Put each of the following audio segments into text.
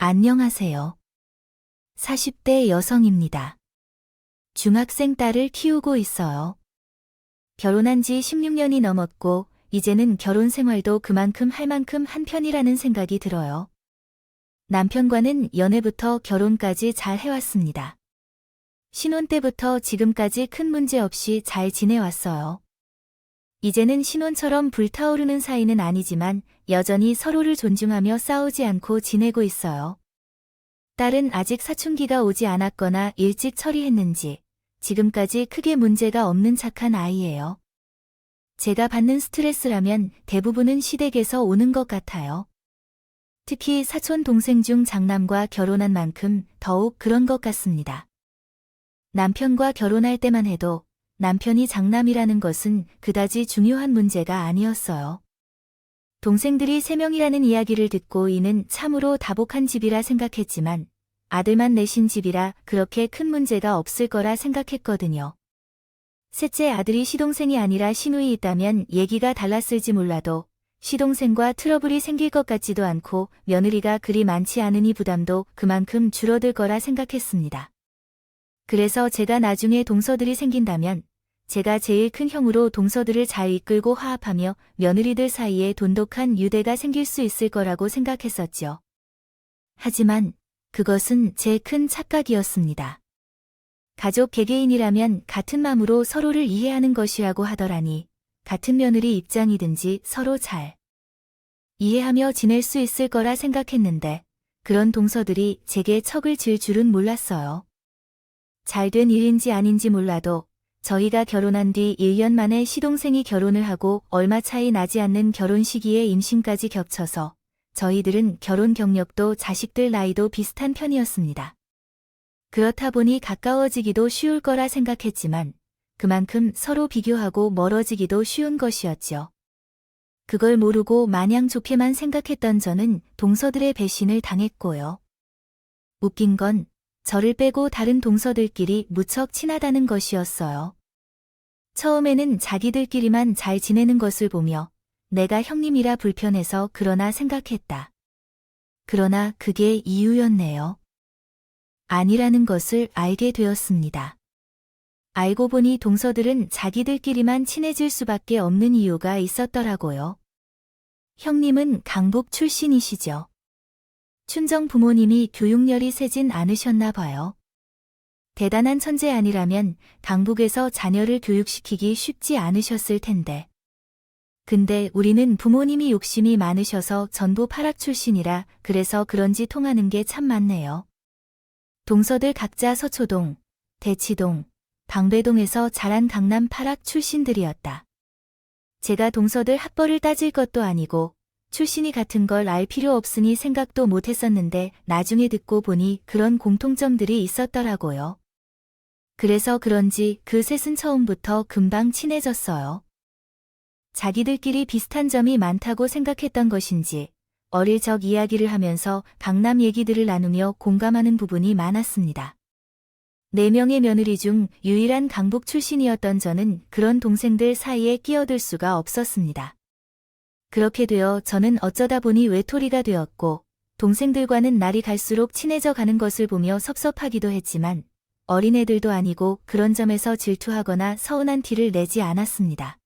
안녕하세요. 40대 여성입니다. 중학생 딸을 키우고 있어요. 결혼한 지 16년이 넘었고, 이제는 결혼 생활도 그만큼 할 만큼 한 편이라는 생각이 들어요. 남편과는 연애부터 결혼까지 잘 해왔습니다. 신혼 때부터 지금까지 큰 문제 없이 잘 지내왔어요. 이제는 신혼처럼 불타오르는 사이는 아니지만 여전히 서로를 존중하며 싸우지 않고 지내고 있어요. 딸은 아직 사춘기가 오지 않았거나 일찍 처리했는지 지금까지 크게 문제가 없는 착한 아이예요. 제가 받는 스트레스라면 대부분은 시댁에서 오는 것 같아요. 특히 사촌 동생 중 장남과 결혼한 만큼 더욱 그런 것 같습니다. 남편과 결혼할 때만 해도 남편이 장남이라는 것은 그다지 중요한 문제가 아니었어요. 동생들이 3명이라는 이야기를 듣고 이는 참으로 다복한 집이라 생각했지만 아들만 내신 집이라 그렇게 큰 문제가 없을 거라 생각했거든요. 셋째 아들이 시동생이 아니라 시누이 있다면 얘기가 달랐을지 몰라도 시동생과 트러블이 생길 것 같지도 않고 며느리가 그리 많지 않으니 부담도 그만큼 줄어들 거라 생각했습니다. 그래서 제가 나중에 동서들이 생긴다면 제가 제일 큰 형으로 동서들을 잘 이끌고 화합하며 며느리들 사이에 돈독한 유대가 생길 수 있을 거라고 생각했었죠. 하지만 그것은 제 큰 착각이었습니다. 가족 개개인이라면 같은 마음으로 서로를 이해하는 것이라고 하더라니 같은 며느리 입장이든지 서로 잘 이해하며 지낼 수 있을 거라 생각했는데 그런 동서들이 제게 척을 질 줄은 몰랐어요. 잘된 일인지 아닌지 몰라도 저희가 결혼한 뒤 1년 만에 시동생이 결혼을 하고 얼마 차이 나지 않는 결혼 시기에 임신까지 겹쳐서 저희들은 결혼 경력도 자식들 나이도 비슷한 편이었습니다. 그렇다 보니 가까워지기도 쉬울 거라 생각했지만 그만큼 서로 비교하고 멀어지기도 쉬운 것이었죠. 그걸 모르고 마냥 좋게만 생각했던 저는 동서들의 배신을 당했고요. 웃긴 건 저를 빼고 다른 동서들끼리 무척 친하다는 것이었어요. 처음에는 자기들끼리만 잘 지내는 것을 보며 내가 형님이라 불편해서 그러나 생각했다. 그러나 그게 이유였네요. 아니라는 것을 알게 되었습니다. 알고 보니 동서들은 자기들끼리만 친해질 수밖에 없는 이유가 있었더라고요. 형님은 강북 출신이시죠. 친정 부모님이 교육열이 세진 않으셨나 봐요. 대단한 천재 아니라면 강북에서 자녀를 교육시키기 쉽지 않으셨을 텐데. 근데 우리는 부모님이 욕심이 많으셔서 전부 파락 출신이라 그래서 그런지 통하는 게 참 많네요. 동서들 각자 서초동, 대치동, 방배동에서 자란 강남 파락 출신들이었다. 제가 동서들 학벌을 따질 것도 아니고 출신이 같은 걸 알 필요 없으니 생각도 못 했었는데 나중에 듣고 보니 그런 공통점들이 있었더라고요. 그래서 그런지 그 셋은 처음부터 금방 친해졌어요. 자기들끼리 비슷한 점이 많다고 생각했던 것인지 어릴 적 이야기를 하면서 강남 얘기들을 나누며 공감하는 부분이 많았습니다. 4명의 며느리 중 유일한 강북 출신이었던 저는 그런 동생들 사이에 끼어들 수가 없었습니다. 그렇게 되어 저는 어쩌다 보니 외톨이가 되었고 동생들과는 날이 갈수록 친해져 가는 것을 보며 섭섭하기도 했지만 어린애들도 아니고 그런 점에서 질투하거나 서운한 티를 내지 않았습니다.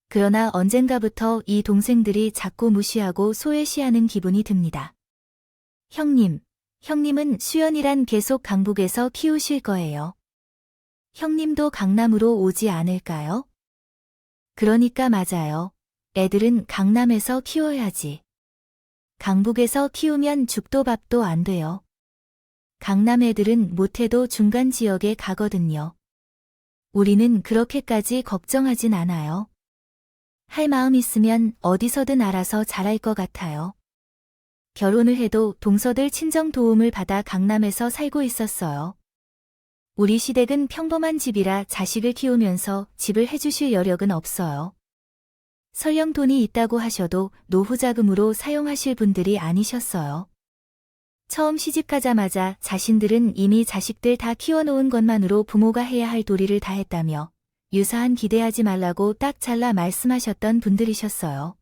그러나 언젠가부터 이 동생들이 자꾸 무시하고 소외시하는 기분이 듭니다. 형님은 수연이란 계속 강북에서 키우실 거예요. 형님도 강남으로 오지 않을까요? 그러니까 맞아요. 애들은 강남에서 키워야지. 강북에서 키우면 죽도 밥도 안 돼요. 강남 애들은 못해도 중간 지역에 가거든요. 우리는 그렇게까지 걱정하진 않아요. 할 마음 있으면 어디서든 알아서 잘할 것 같아요. 결혼을 해도 동서들 친정 도움을 받아 강남에서 살고 있었어요. 우리 시댁은 평범한 집이라 자식을 키우면서 집을 해주실 여력은 없어요. 설령 돈이 있다고 하셔도 노후 자금으로 사용하실 분들이 아니셨어요. 처음 시집가자마자 자신들은 이미 자식들 다 키워놓은 것만으로 부모가 해야 할 도리를 다 했다며 유사한 기대하지 말라고 딱 잘라 말씀하셨던 분들이셨어요.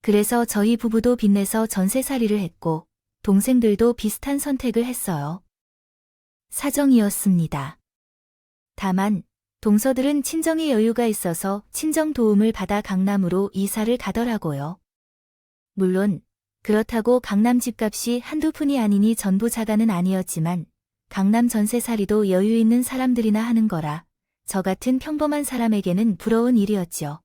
그래서 저희 부부도 빚내서 전세살이를 했고 동생들도 비슷한 선택을 했어요. 사정이었습니다. 다만 동서들은 친정에 여유가 있어서 친정 도움을 받아 강남으로 이사를 가더라고요. 물론 그렇다고 강남 집값이 한두 푼이 아니니 전부 자가는 아니었지만 강남 전세살이도 여유 있는 사람들이나 하는 거라 저 같은 평범한 사람에게는 부러운 일이었죠.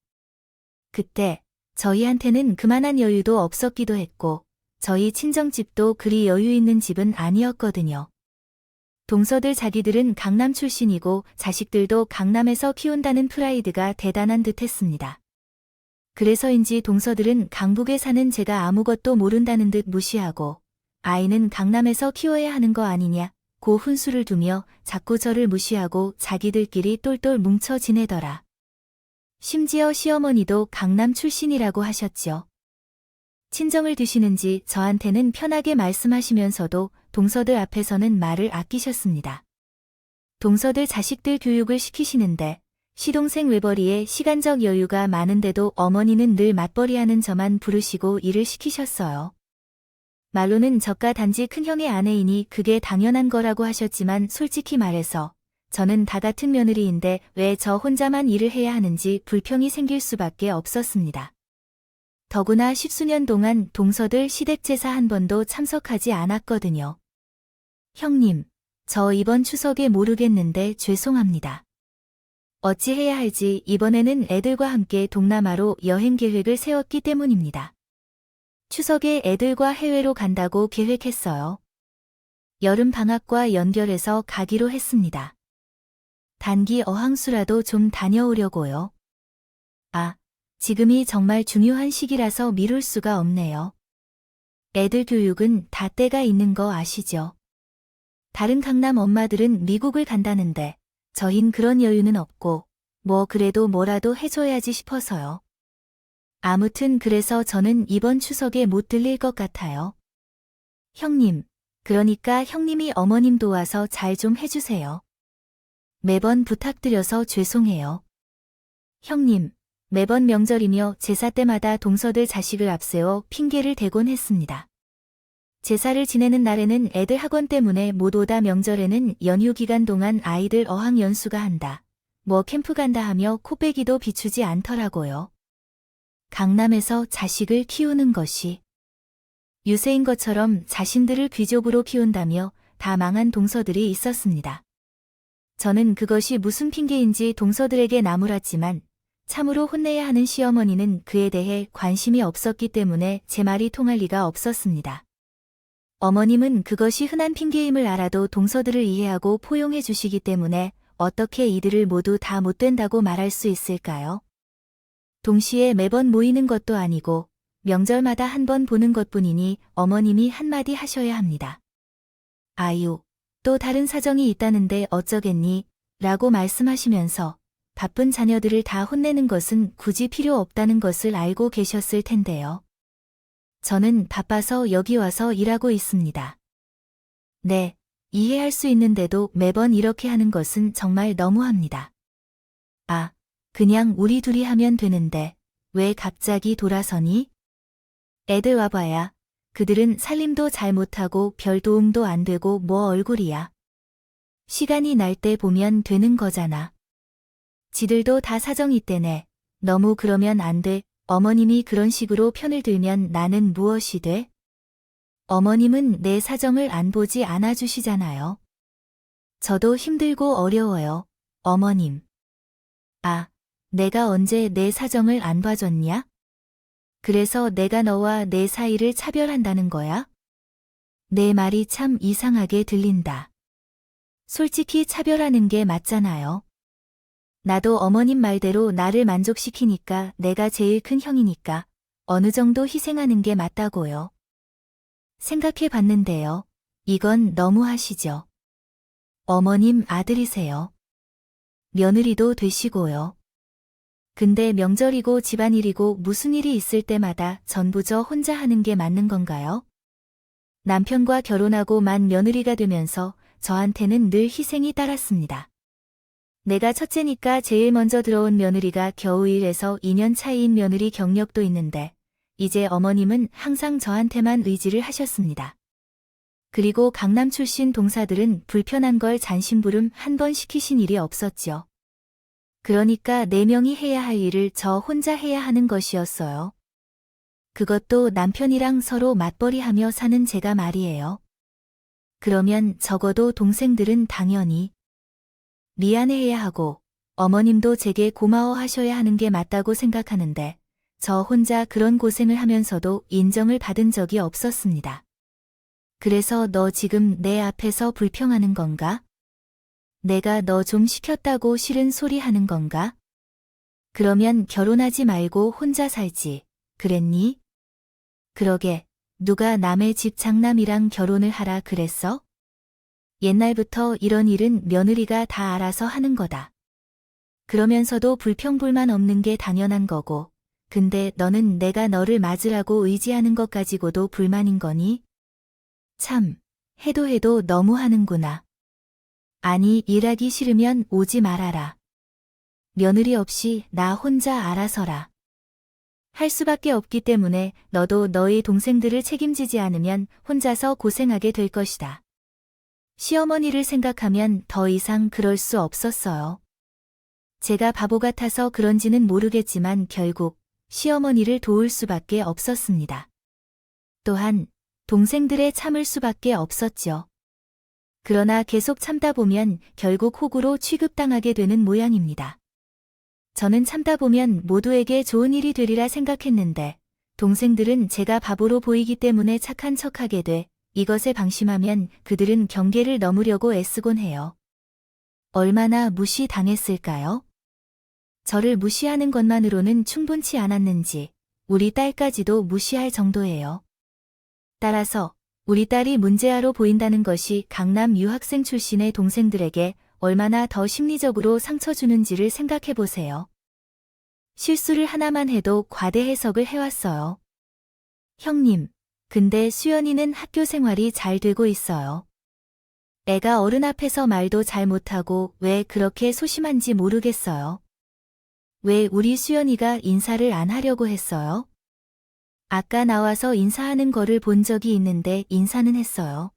그때 저희한테는 그만한 여유도 없었기도 했고 저희 친정집도 그리 여유 있는 집은 아니었거든요. 동서들 자기들은 강남 출신이고 자식들도 강남에서 키운다는 프라이드가 대단한 듯 했습니다. 그래서인지 동서들은 강북에 사는 제가 아무것도 모른다는 듯 무시하고 아이는 강남에서 키워야 하는 거 아니냐 고 훈수를 두며 자꾸 저를 무시하고 자기들끼리 똘똘 뭉쳐 지내더라. 심지어 시어머니도 강남 출신이라고 하셨죠. 친정을 두시는지 저한테는 편하게 말씀하시면서도 동서들 앞에서는 말을 아끼셨습니다. 동서들 자식들 교육을 시키시는데 시동생 외벌이에 시간적 여유가 많은데도 어머니는 늘 맞벌이하는 저만 부르시고 일을 시키셨어요. 말로는 저가 단지 큰형의 아내이니 그게 당연한 거라고 하셨지만 솔직히 말해서 저는 다 같은 며느리인데 왜 저 혼자만 일을 해야 하는지 불평이 생길 수밖에 없었습니다. 더구나 십수년 동안 동서들 시댁제사 한 번도 참석하지 않았거든요. 형님, 저 이번 추석에 모르겠는데 죄송합니다. 어찌해야 할지 이번에는 애들과 함께 동남아로 여행 계획을 세웠기 때문입니다. 추석에 애들과 해외로 간다고 계획했어요. 여름 방학과 연결해서 가기로 했습니다. 단기 어항수라도 좀 다녀오려고요. 아, 지금이 정말 중요한 시기라서 미룰 수가 없네요. 애들 교육은 다 때가 있는 거 아시죠? 다른 강남 엄마들은 미국을 간다는데 저흰 그런 여유는 없고 뭐 그래도 뭐라도 해줘야지 싶어서요. 아무튼 그래서 저는 이번 추석에 못 들릴 것 같아요. 형님, 그러니까 형님이 어머님 도와서 잘 좀 해주세요. 매번 부탁드려서 죄송해요. 형님, 매번 명절이며 제사 때마다 동서들 자식을 앞세워 핑계를 대곤 했습니다. 제사를 지내는 날에는 애들 학원 때문에 못 오다 명절에는 연휴 기간 동안 아이들 어학 연수가 한다. 뭐 캠프 간다 하며 코빼기도 비추지 않더라고요. 강남에서 자식을 키우는 것이 유세인 것처럼 자신들을 귀족으로 키운다며 다 망한 동서들이 있었습니다. 저는 그것이 무슨 핑계인지 동서들에게 나무랐지만 참으로 혼내야 하는 시어머니는 그에 대해 관심이 없었기 때문에 제 말이 통할 리가 없었습니다. 어머님은 그것이 흔한 핑계임을 알아도 동서들을 이해하고 포용해 주시기 때문에 어떻게 이들을 모두 다 못된다고 말할 수 있을까요? 동시에 매번 모이는 것도 아니고 명절마다 한 번 보는 것뿐이니 어머님이 한마디 하셔야 합니다. 아유, 또 다른 사정이 있다는데 어쩌겠니? 라고 말씀하시면서 바쁜 자녀들을 다 혼내는 것은 굳이 필요 없다는 것을 알고 계셨을 텐데요. 저는 바빠서 여기 와서 일하고 있습니다. 네, 이해할 수 있는데도 매번 이렇게 하는 것은 정말 너무합니다. 아, 그냥 우리 둘이 하면 되는데 왜 갑자기 돌아서니? 애들 와봐야 그들은 살림도 잘 못하고 별 도움도 안 되고 뭐 얼굴이야. 시간이 날 때 보면 되는 거잖아. 지들도 다 사정 있대네. 너무 그러면 안 돼. 어머님이 그런 식으로 편을 들면 나는 무엇이 돼? 어머님은 내 사정을 안 보지 않아 주시잖아요. 저도 힘들고 어려워요, 어머님. 아, 내가 언제 내 사정을 안 봐줬냐? 그래서 내가 너와 내 사이를 차별한다는 거야? 내 말이 참 이상하게 들린다. 솔직히 차별하는 게 맞잖아요. 나도 어머님 말대로 나를 만족시키니까 내가 제일 큰 형이니까 어느 정도 희생하는 게 맞다고요. 생각해 봤는데요. 이건 너무하시죠. 어머님 아들이세요. 며느리도 되시고요. 근데 명절이고 집안일이고 무슨 일이 있을 때마다 전부 저 혼자 하는 게 맞는 건가요? 남편과 결혼하고 만 며느리가 되면서 저한테는 늘 희생이 따랐습니다. 내가 첫째니까 제일 먼저 들어온 며느리가 겨우 1에서 2년 차이인 며느리 경력도 있는데 이제 어머님은 항상 저한테만 의지를 하셨습니다. 그리고 강남 출신 동사들은 불편한 걸 잔심부름 한 번 시키신 일이 없었죠. 그러니까 4명이 해야 할 일을 저 혼자 해야 하는 것이었어요. 그것도 남편이랑 서로 맞벌이하며 사는 제가 말이에요. 그러면 적어도 동생들은 당연히 미안해해야 하고 어머님도 제게 고마워하셔야 하는 게 맞다고 생각하는데 저 혼자 그런 고생을 하면서도 인정을 받은 적이 없었습니다. 그래서 너 지금 내 앞에서 불평하는 건가? 내가 너 좀 시켰다고 싫은 소리 하는 건가? 그러면 결혼하지 말고 혼자 살지, 그랬니? 그러게, 누가 남의 집 장남이랑 결혼을 하라 그랬어? 옛날부터 이런 일은 며느리가 다 알아서 하는 거다. 그러면서도 불평불만 없는 게 당연한 거고, 근데 너는 내가 너를 맞으라고 의지하는 것 가지고도 불만인 거니? 참, 해도 너무 하는구나. 아니, 일하기 싫으면 오지 말아라. 며느리 없이 나 혼자 알아서라. 할 수밖에 없기 때문에 너도 너희 동생들을 책임지지 않으면 혼자서 고생하게 될 것이다. 시어머니를 생각하면 더 이상 그럴 수 없었어요. 제가 바보 같아서 그런지는 모르겠지만 결국 시어머니를 도울 수밖에 없었습니다. 또한 동생들의 참을 수밖에 없었죠. 그러나 계속 참다 보면 결국 호구로 취급당하게 되는 모양입니다. 저는 참다 보면 모두에게 좋은 일이 되리라 생각했는데 동생들은 제가 바보로 보이기 때문에 착한 척하게 돼 이것에 방심하면 그들은 경계를 넘으려고 애쓰곤 해요. 얼마나 무시당했을까요? 저를 무시하는 것만으로는 충분치 않았는지 우리 딸까지도 무시할 정도예요. 따라서 우리 딸이 문제아로 보인다는 것이 강남 유학생 출신의 동생들에게 얼마나 더 심리적으로 상처 주는지를 생각해 보세요. 실수를 하나만 해도 과대 해석을 해왔어요. 형님, 근데 수연이는 학교 생활이 잘 되고 있어요. 애가 어른 앞에서 말도 잘 못하고 왜 그렇게 소심한지 모르겠어요. 왜 우리 수연이가 인사를 안 하려고 했어요? 아까 나와서 인사하는 거를 본 적이 있는데 인사는 했어요.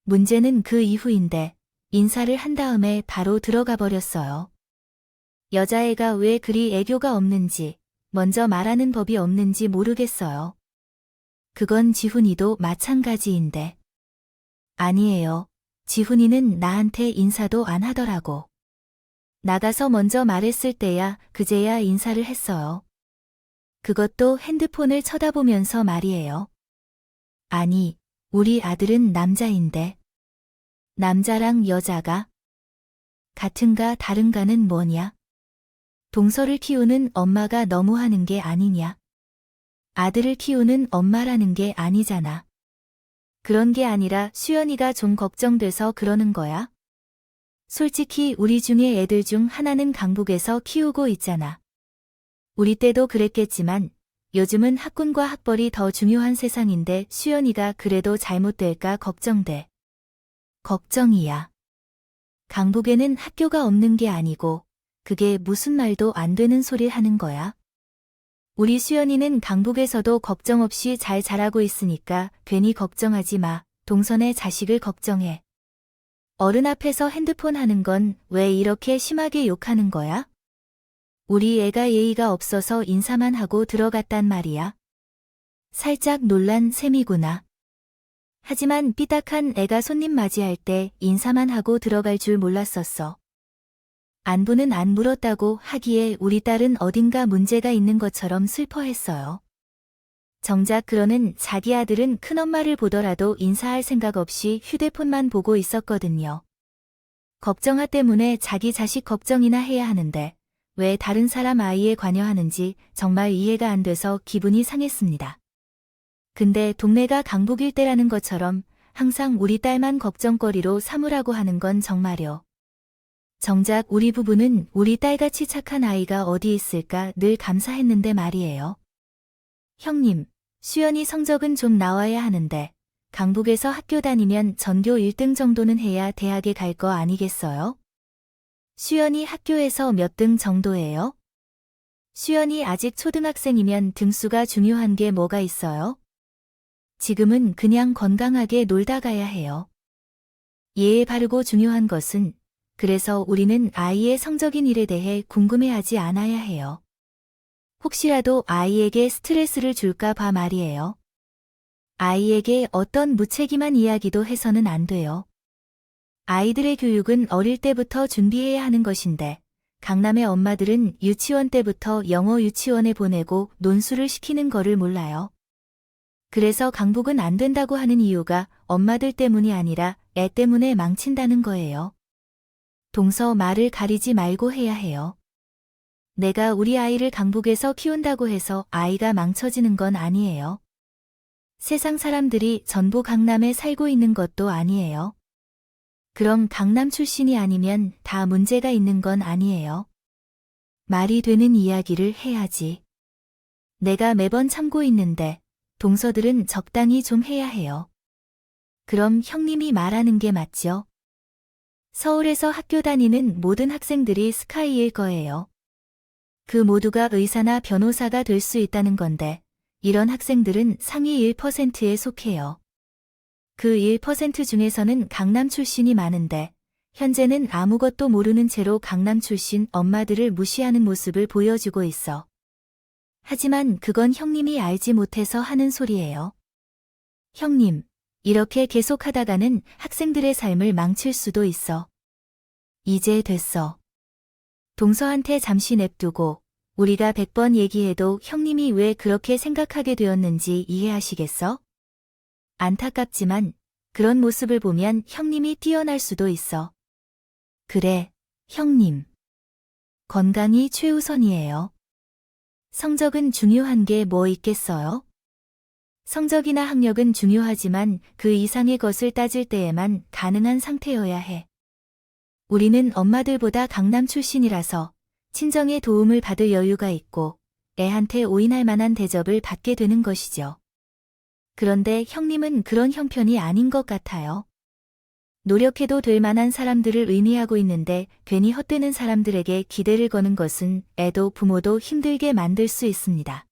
문제는 그 이후인데 인사를 한 다음에 바로 들어가 버렸어요. 여자애가 왜 그리 애교가 없는지, 먼저 말하는 법이 없는지 모르겠어요. 그건 지훈이도 마찬가지인데. 아니에요. 지훈이는 나한테 인사도 안 하더라고. 나가서 먼저 말했을 때야 그제야 인사를 했어요. 그것도 핸드폰을 쳐다보면서 말이에요. 아니, 우리 아들은 남자인데. 남자랑 여자가 같은가 다른가는 뭐냐? 동서를 키우는 엄마가 너무하는 게 아니냐? 아들을 키우는 엄마라는 게 아니잖아. 그런 게 아니라 수연이가 좀 걱정돼서 그러는 거야. 솔직히 우리 중에 애들 중 하나는 강북에서 키우고 있잖아. 우리 때도 그랬겠지만 요즘은 학군과 학벌이 더 중요한 세상인데 수연이가 그래도 잘못될까 걱정돼. 걱정이야. 강북에는 학교가 없는 게 아니고 그게 무슨 말도 안 되는 소리를 하는 거야? 우리 수연이는 강북에서도 걱정 없이 잘 자라고 있으니까 괜히 걱정하지 마. 동선의 자식을 걱정해. 어른 앞에서 핸드폰 하는 건 왜 이렇게 심하게 욕하는 거야? 우리 애가 예의가 없어서 인사만 하고 들어갔단 말이야. 살짝 놀란 셈이구나. 하지만 삐딱한 애가 손님 맞이할 때 인사만 하고 들어갈 줄 몰랐었어. 안부는 안 물었다고 하기에 우리 딸은 어딘가 문제가 있는 것처럼 슬퍼했어요. 정작 그러는 자기 아들은 큰엄마를 보더라도 인사할 생각 없이 휴대폰만 보고 있었거든요. 걱정하 때문에 자기 자식 걱정이나 해야 하는데 왜 다른 사람 아이에 관여하는지 정말 이해가 안 돼서 기분이 상했습니다. 근데 동네가 강북일 때라는 것처럼 항상 우리 딸만 걱정거리로 삼으라고 하는 건 정말요. 정작 우리 부부는 우리 딸같이 착한 아이가 어디 있을까 늘 감사했는데 말이에요. 형님, 수연이 성적은 좀 나와야 하는데 강북에서 학교 다니면 전교 1등 정도는 해야 대학에 갈 거 아니겠어요? 수연이 학교에서 몇 등 정도예요? 수연이 아직 초등학생이면 등수가 중요한 게 뭐가 있어요? 지금은 그냥 건강하게 놀다 가야 해요. 예에 바르고 중요한 것은 그래서 우리는 아이의 성적인 일에 대해 궁금해하지 않아야 해요. 혹시라도 아이에게 스트레스를 줄까 봐 말이에요. 아이에게 어떤 무책임한 이야기도 해서는 안 돼요. 아이들의 교육은 어릴 때부터 준비해야 하는 것인데 강남의 엄마들은 유치원 때부터 영어 유치원에 보내고 논술을 시키는 거를 몰라요. 그래서 강북은 안 된다고 하는 이유가 엄마들 때문이 아니라 애 때문에 망친다는 거예요. 동서 말을 가리지 말고 해야 해요. 내가 우리 아이를 강북에서 키운다고 해서 아이가 망쳐지는 건 아니에요. 세상 사람들이 전부 강남에 살고 있는 것도 아니에요. 그럼 강남 출신이 아니면 다 문제가 있는 건 아니에요. 말이 되는 이야기를 해야지. 내가 매번 참고 있는데 동서들은 적당히 좀 해야 해요. 그럼 형님이 말하는 게 맞죠? 서울에서 학교 다니는 모든 학생들이 스카이일 거예요. 그 모두가 의사나 변호사가 될 수 있다는 건데 이런 학생들은 상위 1%에 속해요. 그 1% 중에서는 강남 출신이 많은데 현재는 아무것도 모르는 채로 강남 출신 엄마들을 무시하는 모습을 보여주고 있어. 하지만 그건 형님이 알지 못해서 하는 소리예요. 형님, 이렇게 계속하다가는 학생들의 삶을 망칠 수도 있어. 이제 됐어. 동서한테 잠시 냅두고 우리가 100번 얘기해도 형님이 왜 그렇게 생각하게 되었는지 이해하시겠어? 안타깝지만 그런 모습을 보면 형님이 뛰어날 수도 있어. 그래, 형님. 건강이 최우선이에요. 성적은 중요한 게 뭐 있겠어요? 성적이나 학력은 중요하지만 그 이상의 것을 따질 때에만 가능한 상태여야 해. 우리는 엄마들보다 강남 출신이라서 친정의 도움을 받을 여유가 있고 애한테 오인할 만한 대접을 받게 되는 것이죠. 그런데 형님은 그런 형편이 아닌 것 같아요. 노력해도 될 만한 사람들을 의미하고 있는데 괜히 헛되는 사람들에게 기대를 거는 것은 애도 부모도 힘들게 만들 수 있습니다.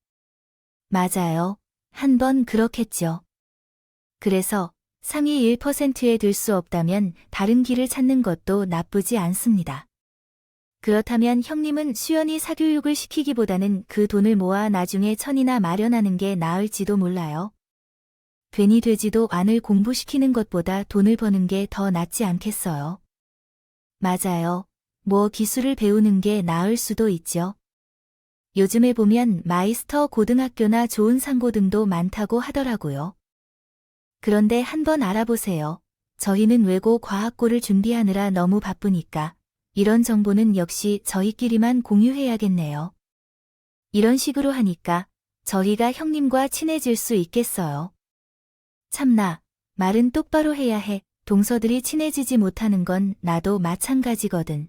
맞아요. 한번 그렇겠죠. 그래서 상위 1%에 들 수 없다면 다른 길을 찾는 것도 나쁘지 않습니다. 그렇다면 형님은 수연이 사교육을 시키기보다는 그 돈을 모아 나중에 천이나 마련하는 게 나을지도 몰라요. 괜히 되지도 않을 공부시키는 것보다 돈을 버는 게 더 낫지 않겠어요? 맞아요. 뭐 기술을 배우는 게 나을 수도 있죠. 요즘에 보면 마이스터 고등학교나 좋은 상고등도 많다고 하더라고요. 그런데 한번 알아보세요. 저희는 외고 과학고를 준비하느라 너무 바쁘니까 이런 정보는 역시 저희끼리만 공유해야겠네요. 이런 식으로 하니까 저희가 형님과 친해질 수 있겠어요. 참나, 말은 똑바로 해야 해. 동서들이 친해지지 못하는 건 나도 마찬가지거든.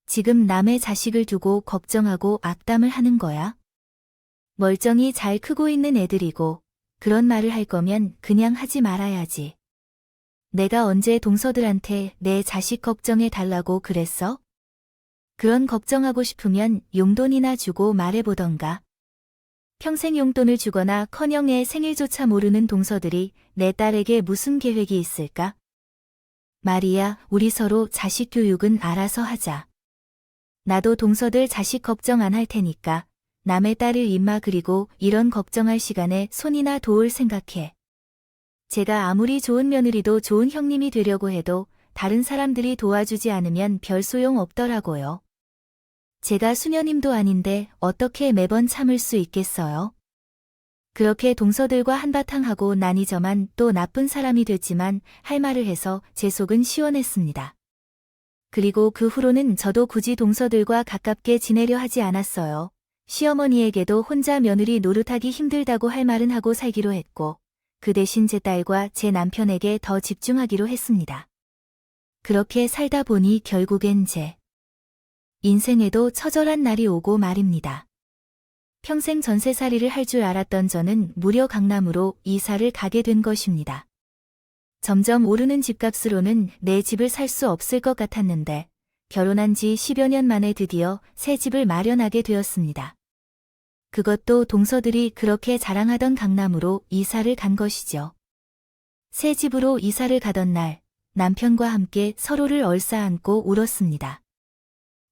지금 남의 자식을 두고 걱정하고 악담을 하는 거야? 멀쩡히 잘 크고 있는 애들이고 그런 말을 할 거면 그냥 하지 말아야지. 내가 언제 동서들한테 내 자식 걱정해 달라고 그랬어? 그런 걱정하고 싶으면 용돈이나 주고 말해보던가. 평생 용돈을 주거나 커녕 애 생일조차 모르는 동서들이 내 딸에게 무슨 계획이 있을까? 말이야, 우리 서로 자식 교육은 알아서 하자. 나도 동서들 자식 걱정 안 할 테니까 남의 딸을 임마 그리고 이런 걱정할 시간에 손이나 도울 생각해. 제가 아무리 좋은 며느리도 좋은 형님이 되려고 해도 다른 사람들이 도와주지 않으면 별 소용 없더라고요. 제가 수녀님도 아닌데 어떻게 매번 참을 수 있겠어요? 그렇게 동서들과 한바탕 하고 나니 저만 또 나쁜 사람이 됐지만 할 말을 해서 제 속은 시원했습니다. 그리고 그 후로는 저도 굳이 동서들과 가깝게 지내려 하지 않았어요. 시어머니에게도 혼자 며느리 노릇하기 힘들다고 할 말은 하고 살기로 했고 그 대신 제 딸과 제 남편에게 더 집중하기로 했습니다. 그렇게 살다 보니 결국엔 제 인생에도 처절한 날이 오고 말입니다. 평생 전세살이를 할 줄 알았던 저는 무려 강남으로 이사를 가게 된 것입니다. 점점 오르는 집값으로는 내 집을 살 수 없을 것 같았는데 결혼한 지 10여 년 만에 드디어 새 집을 마련하게 되었습니다. 그것도 동서들이 그렇게 자랑하던 강남으로 이사를 간 것이죠. 새 집으로 이사를 가던 날, 남편과 함께 서로를 얼싸안고 울었습니다.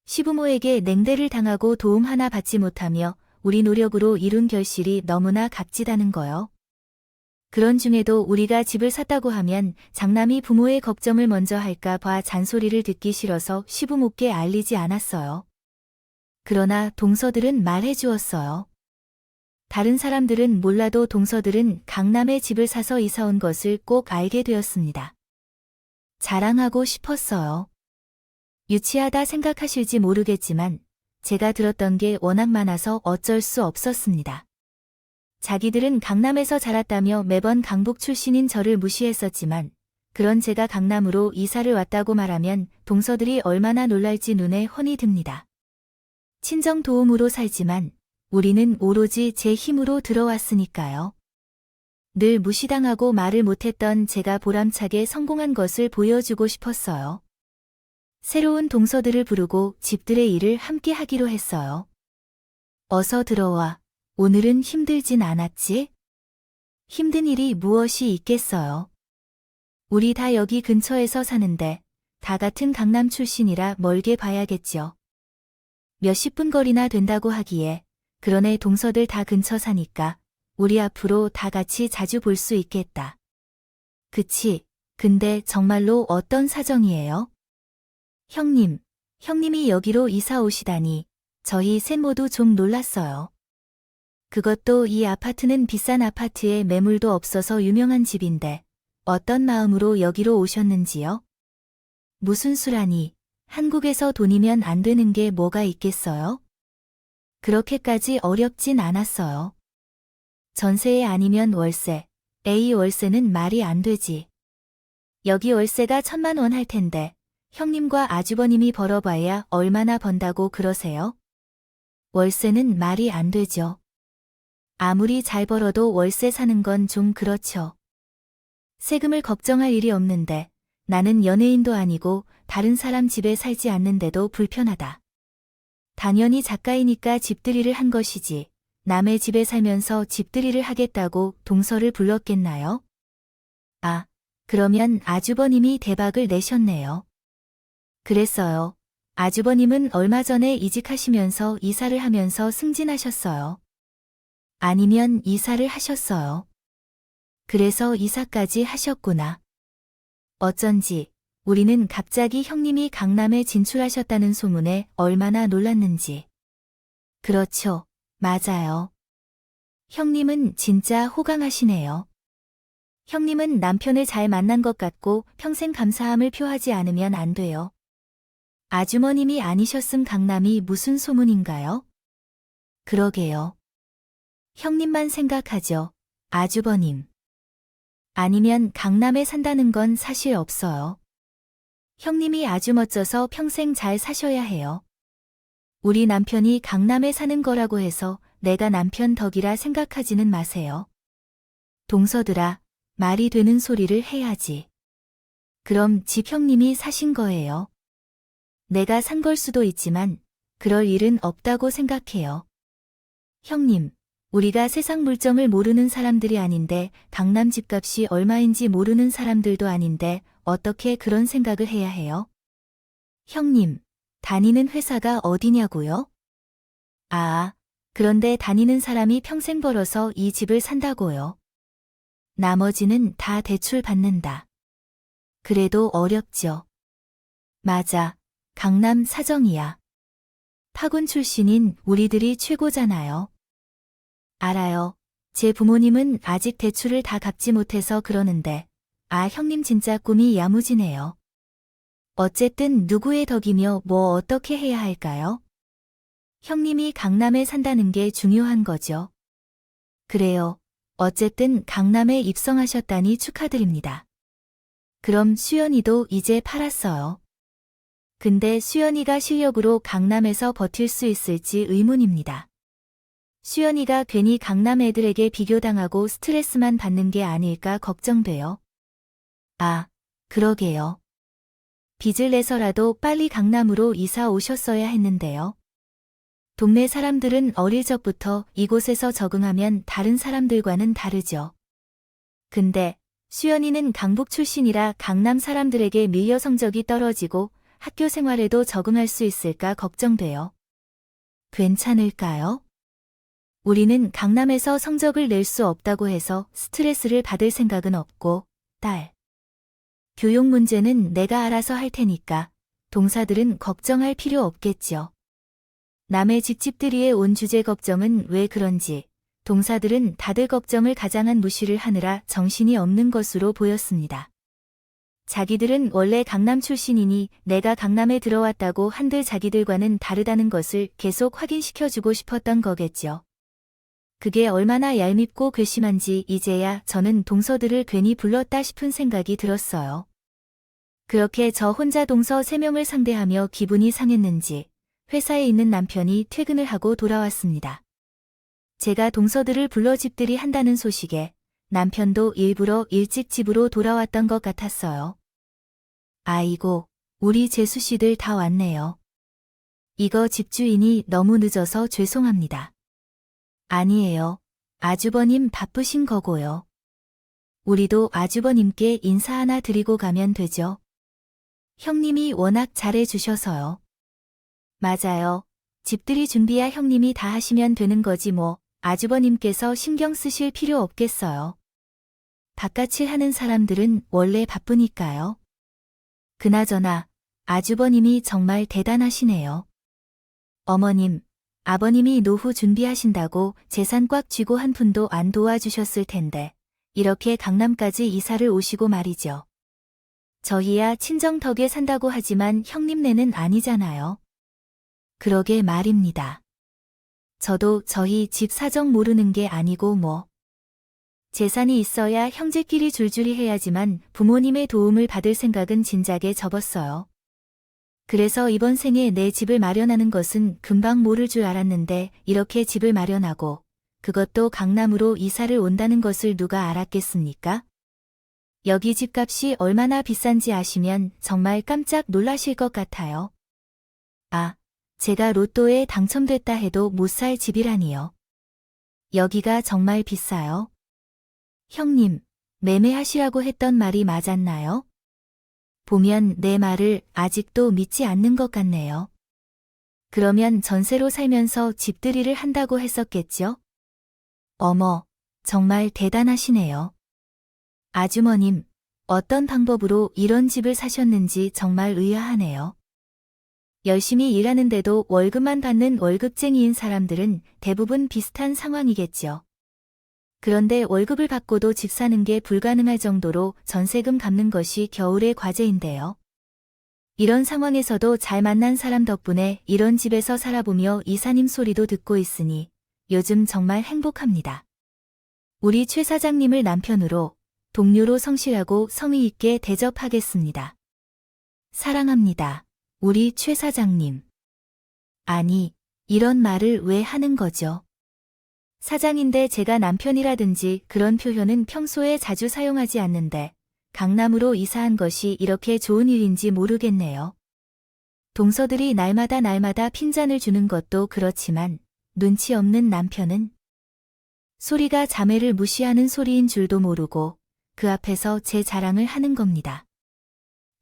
시부모에게 냉대를 당하고 도움 하나 받지 못하며 우리 노력으로 이룬 결실이 너무나 값지다는 거요. 그런 중에도 우리가 집을 샀다고 하면 장남이 부모의 걱정을 먼저 할까 봐 잔소리를 듣기 싫어서 시부모께 알리지 않았어요. 그러나 동서들은 말해 주었어요. 다른 사람들은 몰라도 동서들은 강남에 집을 사서 이사 온 것을 꼭 알게 되었습니다. 자랑하고 싶었어요. 유치하다 생각하실지 모르겠지만 제가 들었던 게 워낙 많아서 어쩔 수 없었습니다. 자기들은 강남에서 자랐다며 매번 강북 출신인 저를 무시했었지만 그런 제가 강남으로 이사를 왔다고 말하면 동서들이 얼마나 놀랄지 눈에 훤히 듭니다. 친정 도움으로 살지만 우리는 오로지 제 힘으로 들어왔으니까요. 늘 무시당하고 말을 못했던 제가 보람차게 성공한 것을 보여주고 싶었어요. 새로운 동서들을 부르고 집들의 일을 함께 하기로 했어요. 어서 들어와. 오늘은 힘들진 않았지? 힘든 일이 무엇이 있겠어요. 우리 다 여기 근처에서 사는데 다 같은 강남 출신이라 멀게 봐야겠죠. 몇십 분 거리나 된다고 하기에 그러네 동서들 다 근처 사니까 우리 앞으로 다 같이 자주 볼 수 있겠다. 그치? 근데 정말로 어떤 사정이에요? 형님이 여기로 이사 오시다니 저희 셋 모두 좀 놀랐어요. 그것도 이 아파트는 비싼 아파트에 매물도 없어서 유명한 집인데 어떤 마음으로 여기로 오셨는지요? 무슨 수라니, 한국에서 돈이면 안 되는 게 뭐가 있겠어요? 그렇게까지 어렵진 않았어요. 전세 아니면 월세, A 월세는 말이 안 되지. 여기 월세가 1,000만 원 할 텐데 형님과 아주버님이 벌어봐야 얼마나 번다고 그러세요? 월세는 말이 안 되죠. 아무리 잘 벌어도 월세 사는 건 좀 그렇죠. 세금을 걱정할 일이 없는데 나는 연예인도 아니고 다른 사람 집에 살지 않는데도 불편하다. 당연히 작가이니까 집들이를 한 것이지 남의 집에 살면서 집들이를 하겠다고 동서를 불렀겠나요? 아, 그러면 아주버님이 대박을 내셨네요. 그랬어요. 아주버님은 얼마 전에 이직하시면서 이사를 하면서 승진하셨어요. 아니면 이사를 하셨어요. 그래서 이사까지 하셨구나. 어쩐지 우리는 갑자기 형님이 강남에 진출하셨다는 소문에 얼마나 놀랐는지. 그렇죠. 맞아요. 형님은 진짜 호강하시네요. 형님은 남편을 잘 만난 것 같고 평생 감사함을 표하지 않으면 안 돼요. 아주머님이 아니셨음 강남이 무슨 소문인가요? 그러게요. 형님만 생각하죠. 아주버님. 아니면 강남에 산다는 건 사실 없어요. 형님이 아주 멋져서 평생 잘 사셔야 해요. 우리 남편이 강남에 사는 거라고 해서 내가 남편 덕이라 생각하지는 마세요. 동서들아, 말이 되는 소리를 해야지. 그럼 집 형님이 사신 거예요. 내가 산 걸 수도 있지만 그럴 일은 없다고 생각해요. 형님, 우리가 세상 물정을 모르는 사람들이 아닌데 강남 집값이 얼마인지 모르는 사람들도 아닌데 어떻게 그런 생각을 해야 해요? 형님, 다니는 회사가 어디냐고요? 아, 그런데 다니는 사람이 평생 벌어서 이 집을 산다고요. 나머지는 다 대출 받는다. 그래도 어렵죠. 맞아, 강남 사정이야. 파군 출신인 우리들이 최고잖아요. 알아요. 제 부모님은 아직 대출을 다 갚지 못해서 그러는데, 아, 형님 진짜 꿈이 야무지네요. 어쨌든 누구의 덕이며 뭐 어떻게 해야 할까요? 형님이 강남에 산다는 게 중요한 거죠. 그래요. 어쨌든 강남에 입성하셨다니 축하드립니다. 그럼 수연이도 이제 팔았어요. 근데 수연이가 실력으로 강남에서 버틸 수 있을지 의문입니다. 수연이가 괜히 강남 애들에게 비교당하고 스트레스만 받는 게 아닐까 걱정돼요. 아, 그러게요. 빚을 내서라도 빨리 강남으로 이사 오셨어야 했는데요. 동네 사람들은 어릴 적부터 이곳에서 적응하면 다른 사람들과는 다르죠. 근데 수연이는 강북 출신이라 강남 사람들에게 밀려 성적이 떨어지고 학교 생활에도 적응할 수 있을까 걱정돼요. 괜찮을까요? 우리는 강남에서 성적을 낼 수 없다고 해서 스트레스를 받을 생각은 없고, 딸. 교육 문제는 내가 알아서 할 테니까 동사들은 걱정할 필요 없겠죠. 남의 집집들이에 온 주제 걱정은 왜 그런지 동사들은 다들 걱정을 가장한 무시를 하느라 정신이 없는 것으로 보였습니다. 자기들은 원래 강남 출신이니 내가 강남에 들어왔다고 한들 자기들과는 다르다는 것을 계속 확인시켜주고 싶었던 거겠죠. 그게 얼마나 얄밉고 괘씸한지 이제야 저는 동서들을 괜히 불렀다 싶은 생각이 들었어요. 그렇게 저 혼자 동서 3명을 상대하며 기분이 상했는지 회사에 있는 남편이 퇴근을 하고 돌아왔습니다. 제가 동서들을 불러 집들이 한다는 소식에 남편도 일부러 일찍 집으로 돌아왔던 것 같았어요. 아이고, 우리 재수씨들 다 왔네요. 이거 집주인이 너무 늦어서 죄송합니다. 아니에요. 아주버님 바쁘신 거고요. 우리도 아주버님께 인사 하나 드리고 가면 되죠. 형님이 워낙 잘해주셔서요. 맞아요. 집들이 준비야 형님이 다 하시면 되는 거지 뭐. 아주버님께서 신경 쓰실 필요 없겠어요. 바깥일 하는 사람들은 원래 바쁘니까요. 그나저나 아주버님이 정말 대단하시네요. 어머님, 아버님이 노후 준비하신다고 재산 꽉 쥐고 한 푼도 안 도와주셨을 텐데 이렇게 강남까지 이사를 오시고 말이죠. 저희야 친정 덕에 산다고 하지만 형님네는 아니잖아요. 그러게 말입니다. 저도 저희 집 사정 모르는 게 아니고 뭐. 재산이 있어야 형제끼리 줄줄이 해야지만 부모님의 도움을 받을 생각은 진작에 접었어요. 그래서 이번 생에 내 집을 마련하는 것은 금방 모를 줄 알았는데 이렇게 집을 마련하고 그것도 강남으로 이사를 온다는 것을 누가 알았겠습니까? 여기 집값이 얼마나 비싼지 아시면 정말 깜짝 놀라실 것 같아요. 아, 제가 로또에 당첨됐다 해도 못 살 집이라니요. 여기가 정말 비싸요. 형님, 매매하시라고 했던 말이 맞았나요? 보면 내 말을 아직도 믿지 않는 것 같네요. 그러면 전세로 살면서 집들이를 한다고 했었겠죠? 어머, 정말 대단하시네요. 아주머님, 어떤 방법으로 이런 집을 사셨는지 정말 의아하네요. 열심히 일하는데도 월급만 받는 월급쟁이인 사람들은 대부분 비슷한 상황이겠죠. 그런데 월급을 받고도 집 사는 게 불가능할 정도로 전세금 갚는 것이 겨울의 과제인데요. 이런 상황에서도 잘 만난 사람 덕분에 이런 집에서 살아보며 이사님 소리도 듣고 있으니 요즘 정말 행복합니다. 우리 최 사장님을 남편으로, 동료로 성실하고 성의 있게 대접하겠습니다. 사랑합니다. 우리 최 사장님. 아니, 이런 말을 왜 하는 거죠? 사장인데 제가 남편이라든지 그런 표현은 평소에 자주 사용하지 않는데 강남으로 이사한 것이 이렇게 좋은 일인지 모르겠네요. 동서들이 날마다 핀잔을 주는 것도 그렇지만 눈치 없는 남편은 소리가 자매를 무시하는 소리인 줄도 모르고 그 앞에서 제 자랑을 하는 겁니다.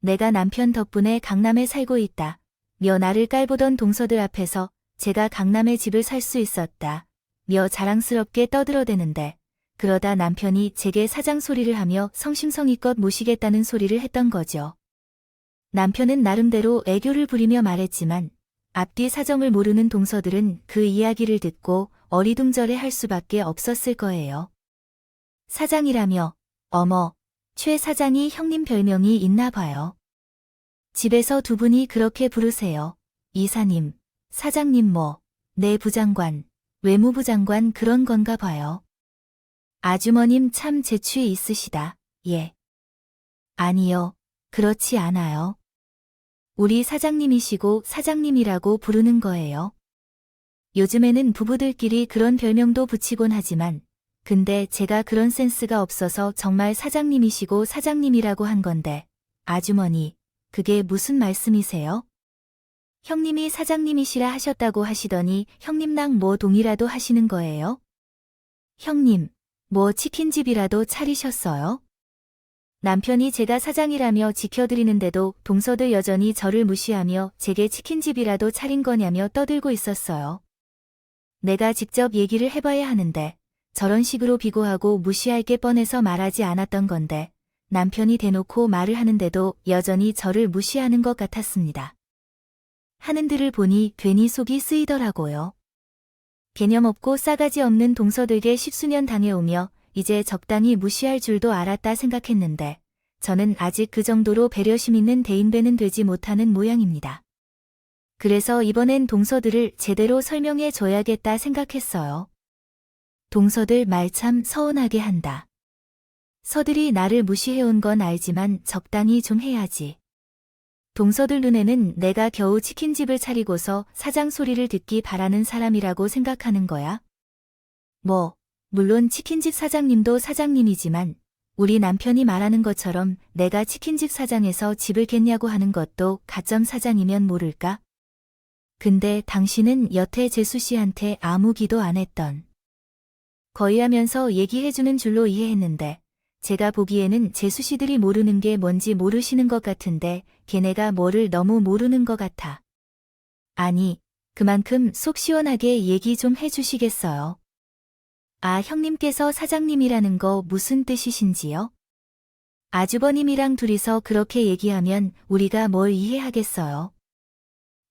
내가 남편 덕분에 강남에 살고 있다. 며 나를 깔보던 동서들 앞에서 제가 강남에 집을 살 수 있었다. 며 자랑스럽게 떠들어대는데 그러다 남편이 제게 사장 소리를 하며 성심성의껏 모시겠다는 소리를 했던 거죠. 남편은 나름대로 애교를 부리며 말했지만 앞뒤 사정을 모르는 동서들은 그 이야기를 듣고 어리둥절해 할 수밖에 없었을 거예요. 사장이라며, 어머, 최 사장이 형님 별명이 있나 봐요. 집에서 두 분이 그렇게 부르세요. 이사님, 사장님 뭐, 내 부장관, 외무부 장관 그런 건가 봐요. 아주머님 참 재치 있으시다. 예. 아니요, 그렇지 않아요. 우리 사장님이시고 사장님이라고 부르는 거예요. 요즘에는 부부들끼리 그런 별명도 붙이곤 하지만 근데 제가 그런 센스가 없어서 정말 사장님이시고 사장님이라고 한 건데 아주머니, 그게 무슨 말씀이세요? 형님이 사장님이시라 하셨다고 하시더니 형님랑 뭐 동이라도 하시는 거예요? 형님, 뭐 치킨집이라도 차리셨어요? 남편이 제가 사장이라며 지켜드리는데도 동서들 여전히 저를 무시하며 제게 치킨집이라도 차린 거냐며 떠들고 있었어요. 내가 직접 얘기를 해봐야 하는데 저런 식으로 비고하고 무시할 게 뻔해서 말하지 않았던 건데 남편이 대놓고 말을 하는데도 여전히 저를 무시하는 것 같았습니다. 하는들을 보니 괜히 속이 쓰이더라고요. 개념 없고 싸가지 없는 동서들께 십수년 당해오며 이제 적당히 무시할 줄도 알았다 생각했는데 저는 아직 그 정도로 배려심 있는 대인배는 되지 못하는 모양입니다. 그래서 이번엔 동서들을 제대로 설명해 줘야겠다 생각했어요. 동서들 말 참 서운하게 한다. 서들이 나를 무시해온 건 알지만 적당히 좀 해야지. 동서들 눈에는 내가 겨우 치킨집을 차리고서 사장 소리를 듣기 바라는 사람이라고 생각하는 거야? 물론 치킨집 사장님도 사장님이지만 우리 남편이 말하는 것처럼 내가 치킨집 사장에서 집을 겠냐고 하는 것도 가점 사장이면 모를까? 근데 당신은 여태 재수 씨한테 아무 기도 안 했던. 거의 하면서 얘기해주는 줄로 이해했는데 제가 보기에는 재수 씨들이 모르는 게 뭔지 모르시는 것 같은데 걔네가 뭐를 너무 모르는 것 같아. 아니, 그만큼 속 시원하게 얘기 좀 해주시겠어요? 아, 형님께서 사장님이라는 거 무슨 뜻이신지요? 아주버님이랑 둘이서 그렇게 얘기하면 우리가 뭘 이해하겠어요?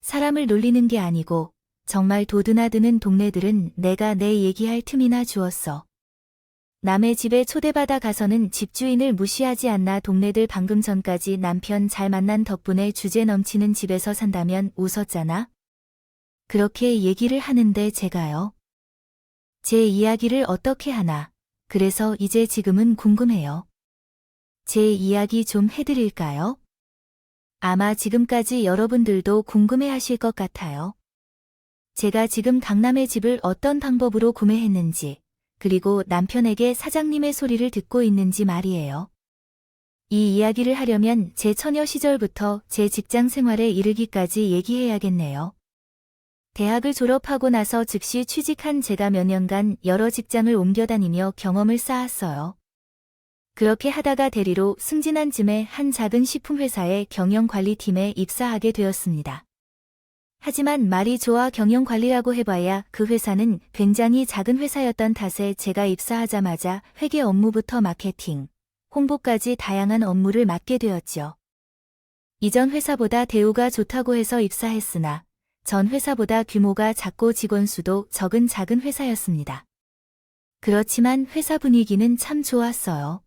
사람을 놀리는 게 아니고 정말 도드나드는 동네들은 내가 내 얘기할 틈이나 주었어. 남의 집에 초대받아 가서는 집주인을 무시하지 않나 동네들 방금 전까지 남편 잘 만난 덕분에 주제 넘치는 집에서 산다면 웃었잖아? 그렇게 얘기를 하는데 제가요. 제 이야기를 어떻게 하나. 그래서 이제 지금은 궁금해요. 제 이야기 좀 해드릴까요? 아마 지금까지 여러분들도 궁금해 하실 것 같아요. 제가 지금 강남의 집을 어떤 방법으로 구매했는지, 그리고 남편에게 사장님의 소리를 듣고 있는지 말이에요. 이 이야기를 하려면 제 처녀 시절부터 제 직장 생활에 이르기까지 얘기해야겠네요. 대학을 졸업하고 나서 즉시 취직한 제가 몇 년간 여러 직장을 옮겨다니며 경험을 쌓았어요. 그렇게 하다가 대리로 승진한 즈음에 한 작은 식품회사의 경영관리팀에 입사하게 되었습니다. 하지만 말이 좋아 경영관리라고 해봐야 그 회사는 굉장히 작은 회사였던 탓에 제가 입사하자마자 회계 업무부터 마케팅, 홍보까지 다양한 업무를 맡게 되었죠. 이전 회사보다 대우가 좋다고 해서 입사했으나 전 회사보다 규모가 작고 직원 수도 적은 작은 회사였습니다. 그렇지만 회사 분위기는 참 좋았어요.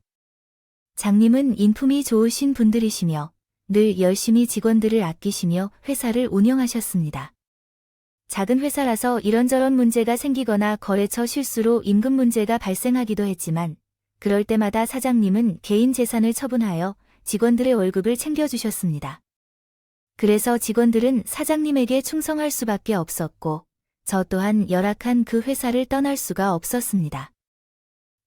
장님은 인품이 좋으신 분들이시며 늘 열심히 직원들을 아끼시며 회사를 운영하셨습니다. 작은 회사라서 이런저런 문제가 생기거나 거래처 실수로 임금 문제가 발생하기도 했지만 그럴 때마다 사장님은 개인 재산을 처분하여 직원들의 월급을 챙겨주셨습니다. 그래서 직원들은 사장님에게 충성할 수밖에 없었고 저 또한 열악한 그 회사를 떠날 수가 없었습니다.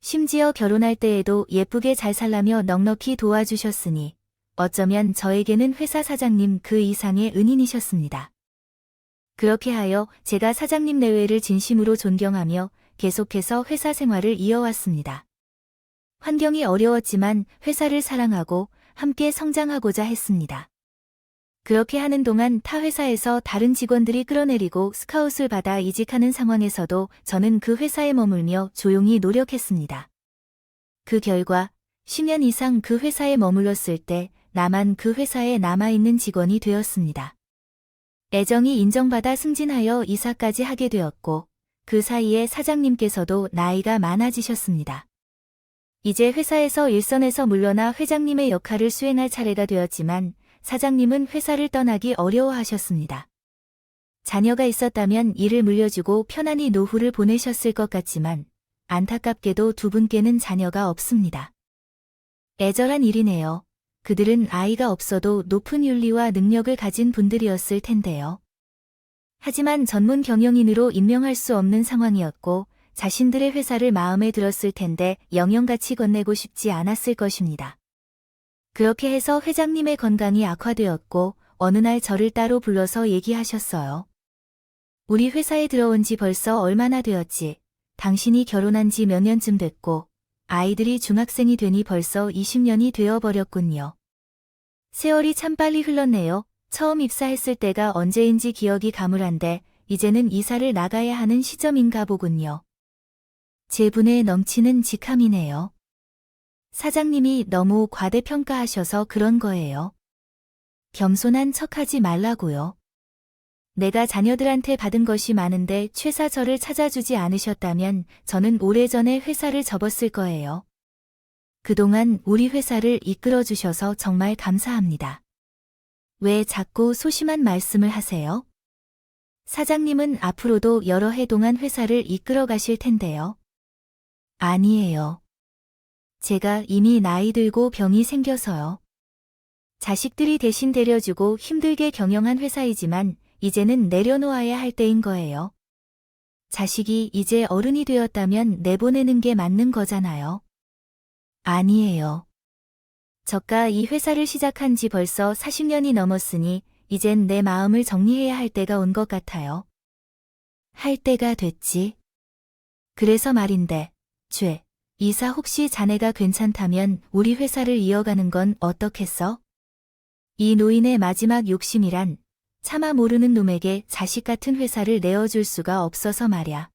심지어 결혼할 때에도 예쁘게 잘 살라며 넉넉히 도와주셨으니 어쩌면 저에게는 회사 사장님 그 이상의 은인이셨습니다. 그렇게 하여 제가 사장님 내외를 진심으로 존경하며 계속해서 회사 생활을 이어왔습니다. 환경이 어려웠지만 회사를 사랑하고 함께 성장하고자 했습니다. 그렇게 하는 동안 타 회사에서 다른 직원들이 끌어내리고 스카웃을 받아 이직하는 상황에서도 저는 그 회사에 머물며 조용히 노력했습니다. 그 결과 10년 이상 그 회사에 머물렀을 때 나만 그 회사에 남아있는 직원이 되었습니다. 애정이 인정받아 승진하여 이사까지 하게 되었고 그 사이에 사장님께서도 나이가 많아지셨습니다. 이제 회사에서 일선에서 물러나 회장님의 역할을 수행할 차례가 되었지만 사장님은 회사를 떠나기 어려워하셨습니다. 자녀가 있었다면 이를 물려주고 편안히 노후를 보내셨을 것 같지만 안타깝게도 두 분께는 자녀가 없습니다. 애절한 일이네요. 그들은 아이가 없어도 높은 윤리와 능력을 가진 분들이었을 텐데요. 하지만 전문 경영인으로 임명할 수 없는 상황이었고 자신들의 회사를 마음에 들었을 텐데 영영같이 건네고 싶지 않았을 것입니다. 그렇게 해서 회장님의 건강이 악화되었고 어느 날 저를 따로 불러서 얘기하셨어요. 우리 회사에 들어온 지 벌써 얼마나 되었지? 당신이 결혼한 지 몇 년쯤 됐고 아이들이 중학생이 되니 벌써 20년이 되어버렸군요. 세월이 참 빨리 흘렀네요. 처음 입사했을 때가 언제인지 기억이 가물한데 이제는 이사를 나가야 하는 시점인가 보군요. 제 분에 넘치는 직함이네요. 사장님이 너무 과대평가하셔서 그런 거예요. 겸손한 척하지 말라고요. 내가 자녀들한테 받은 것이 많은데 최사 저를 찾아주지 않으셨다면 저는 오래전에 회사를 접었을 거예요. 그동안 우리 회사를 이끌어주셔서 정말 감사합니다. 왜 자꾸 소심한 말씀을 하세요? 사장님은 앞으로도 여러 해 동안 회사를 이끌어 가실 텐데요. 아니에요. 제가 이미 나이 들고 병이 생겨서요. 자식들이 대신 데려주고 힘들게 경영한 회사이지만 이제는 내려놓아야 할 때인 거예요. 자식이 이제 어른이 되었다면 내보내는 게 맞는 거잖아요. 아니에요. 저가 이 회사를 시작한 지 벌써 40년이 넘었으니 이젠 내 마음을 정리해야 할 때가 온 것 같아요. 할 때가 됐지. 그래서 말인데, 이사 혹시 자네가 괜찮다면 우리 회사를 이어가는 건 어떻겠어? 이 노인의 마지막 욕심이란 차마 모르는 놈에게 자식 같은 회사를 내어줄 수가 없어서 말야.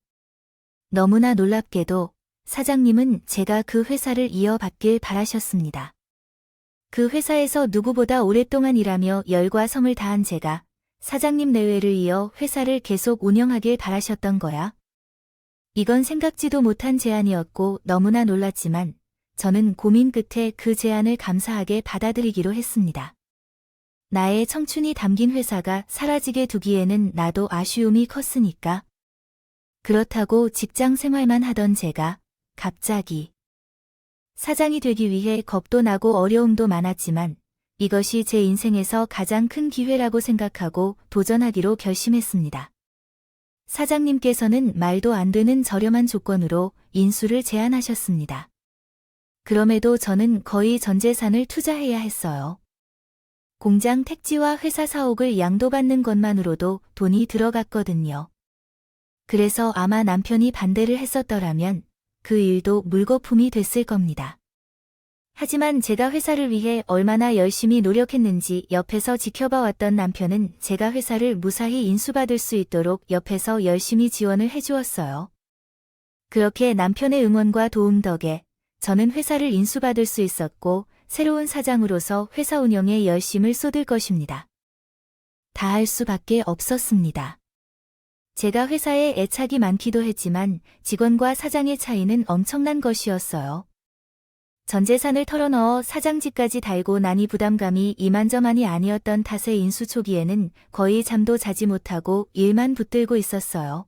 너무나 놀랍게도 사장님은 제가 그 회사를 이어받길 바라셨습니다. 그 회사에서 누구보다 오랫동안 일하며 열과 성을 다한 제가 사장님 내외를 이어 회사를 계속 운영하길 바라셨던 거야. 이건 생각지도 못한 제안이었고 너무나 놀랐지만 저는 고민 끝에 그 제안을 감사하게 받아들이기로 했습니다. 나의 청춘이 담긴 회사가 사라지게 두기에는 나도 아쉬움이 컸으니까. 그렇다고 직장 생활만 하던 제가 갑자기 사장이 되기 위해 겁도 나고 어려움도 많았지만 이것이 제 인생에서 가장 큰 기회라고 생각하고 도전하기로 결심했습니다. 사장님께서는 말도 안 되는 저렴한 조건으로 인수를 제안하셨습니다. 그럼에도 저는 거의 전 재산을 투자해야 했어요. 공장 택지와 회사 사옥을 양도받는 것만으로도 돈이 들어갔거든요. 그래서 아마 남편이 반대를 했었더라면 그 일도 물거품이 됐을 겁니다. 하지만 제가 회사를 위해 얼마나 열심히 노력했는지 옆에서 지켜봐왔던 남편은 제가 회사를 무사히 인수받을 수 있도록 옆에서 열심히 지원을 해주었어요. 그렇게 남편의 응원과 도움 덕에 저는 회사를 인수받을 수 있었고 새로운 사장으로서 회사 운영에 열심을 쏟을 것입니다. 다 할 수밖에 없었습니다. 제가 회사에 애착이 많기도 했지만 직원과 사장의 차이는 엄청난 것이었어요. 전 재산을 털어넣어 사장직까지 달고 나니 부담감이 이만저만이 아니었던 탓에 인수 초기에는 거의 잠도 자지 못하고 일만 붙들고 있었어요.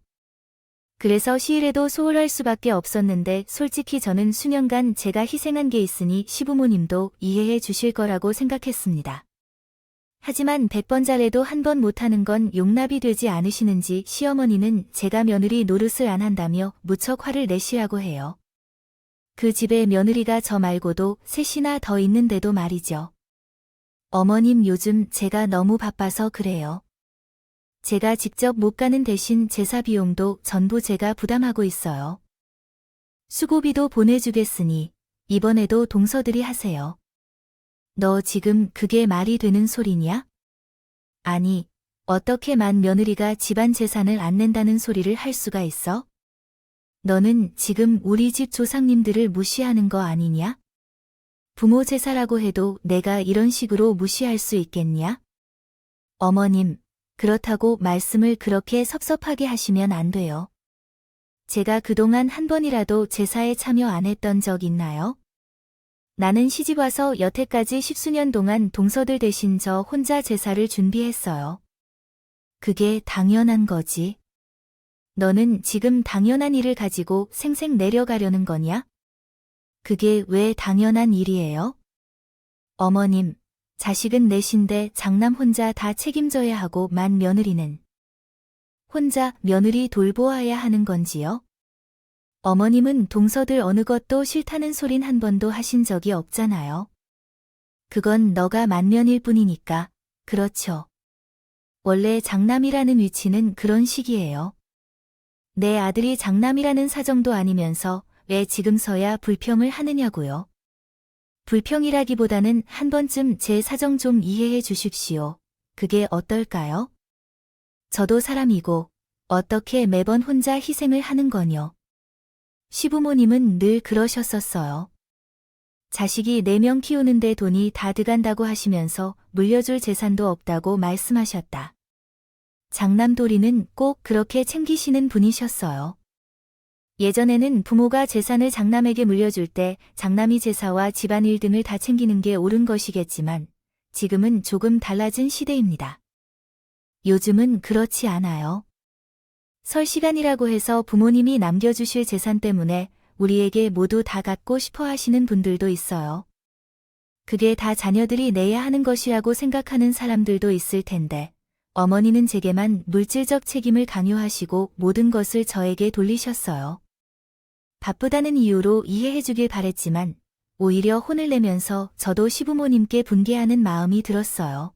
그래서 시일에도 소홀할 수밖에 없었는데 솔직히 저는 수년간 제가 희생한 게 있으니 시부모님도 이해해 주실 거라고 생각했습니다. 하지만 100번 잘해도 한 번 못하는 건 용납이 되지 않으시는지 시어머니는 제가 며느리 노릇을 안 한다며 무척 화를 내시라고 해요. 그 집에 며느리가 저 말고도 셋이나 더 있는데도 말이죠. 어머님 요즘 제가 너무 바빠서 그래요. 제가 직접 못 가는 대신 제사 비용도 전부 제가 부담하고 있어요. 수고비도 보내주겠으니 이번에도 동서들이 하세요. 너 지금 그게 말이 되는 소리냐? 아니, 어떻게 만 며느리가 집안 재산을 안 낸다는 소리를 할 수가 있어? 너는 지금 우리 집 조상님들을 무시하는 거 아니냐? 부모 제사라고 해도 내가 이런 식으로 무시할 수 있겠냐? 어머님, 그렇다고 말씀을 그렇게 섭섭하게 하시면 안 돼요. 제가 그동안 한 번이라도 제사에 참여 안 했던 적 있나요? 나는 시집와서 여태까지 10수년 동안 동서들 대신 저 혼자 제사를 준비했어요. 그게 당연한 거지. 너는 지금 당연한 일을 가지고 생색 내려가려는 거냐? 그게 왜 당연한 일이에요? 어머님, 자식은 넷인데 장남 혼자 다 책임져야 하고 만 며느리는 혼자 며느리 돌보아야 하는 건지요? 어머님은 동서들 어느 것도 싫다는 소린 한 번도 하신 적이 없잖아요. 그건 너가 만면일 뿐이니까 그렇죠. 원래 장남이라는 위치는 그런 식이에요. 내 아들이 장남이라는 사정도 아니면서 왜 지금서야 불평을 하느냐고요. 불평이라기보다는 한 번쯤 제 사정 좀 이해해 주십시오. 그게 어떨까요? 저도 사람이고 어떻게 매번 혼자 희생을 하는 거뇨. 시부모님은 늘 그러셨었어요. 자식이 4명 키우는데 돈이 다 들어간다고 하시면서 물려줄 재산도 없다고 말씀하셨다. 장남돌이는 꼭 그렇게 챙기시는 분이셨어요. 예전에는 부모가 재산을 장남에게 물려줄 때 장남이 제사와 집안일 등을 다 챙기는 게 옳은 것이겠지만 지금은 조금 달라진 시대입니다. 요즘은 그렇지 않아요. 설 시간이라고 해서 부모님이 남겨주실 재산 때문에 우리에게 모두 다 갖고 싶어 하시는 분들도 있어요. 그게 다 자녀들이 내야 하는 것이라고 생각하는 사람들도 있을 텐데 어머니는 제게만 물질적 책임을 강요하시고 모든 것을 저에게 돌리셨어요. 바쁘다는 이유로 이해해주길 바랬지만 오히려 혼을 내면서 저도 시부모님께 분개하는 마음이 들었어요.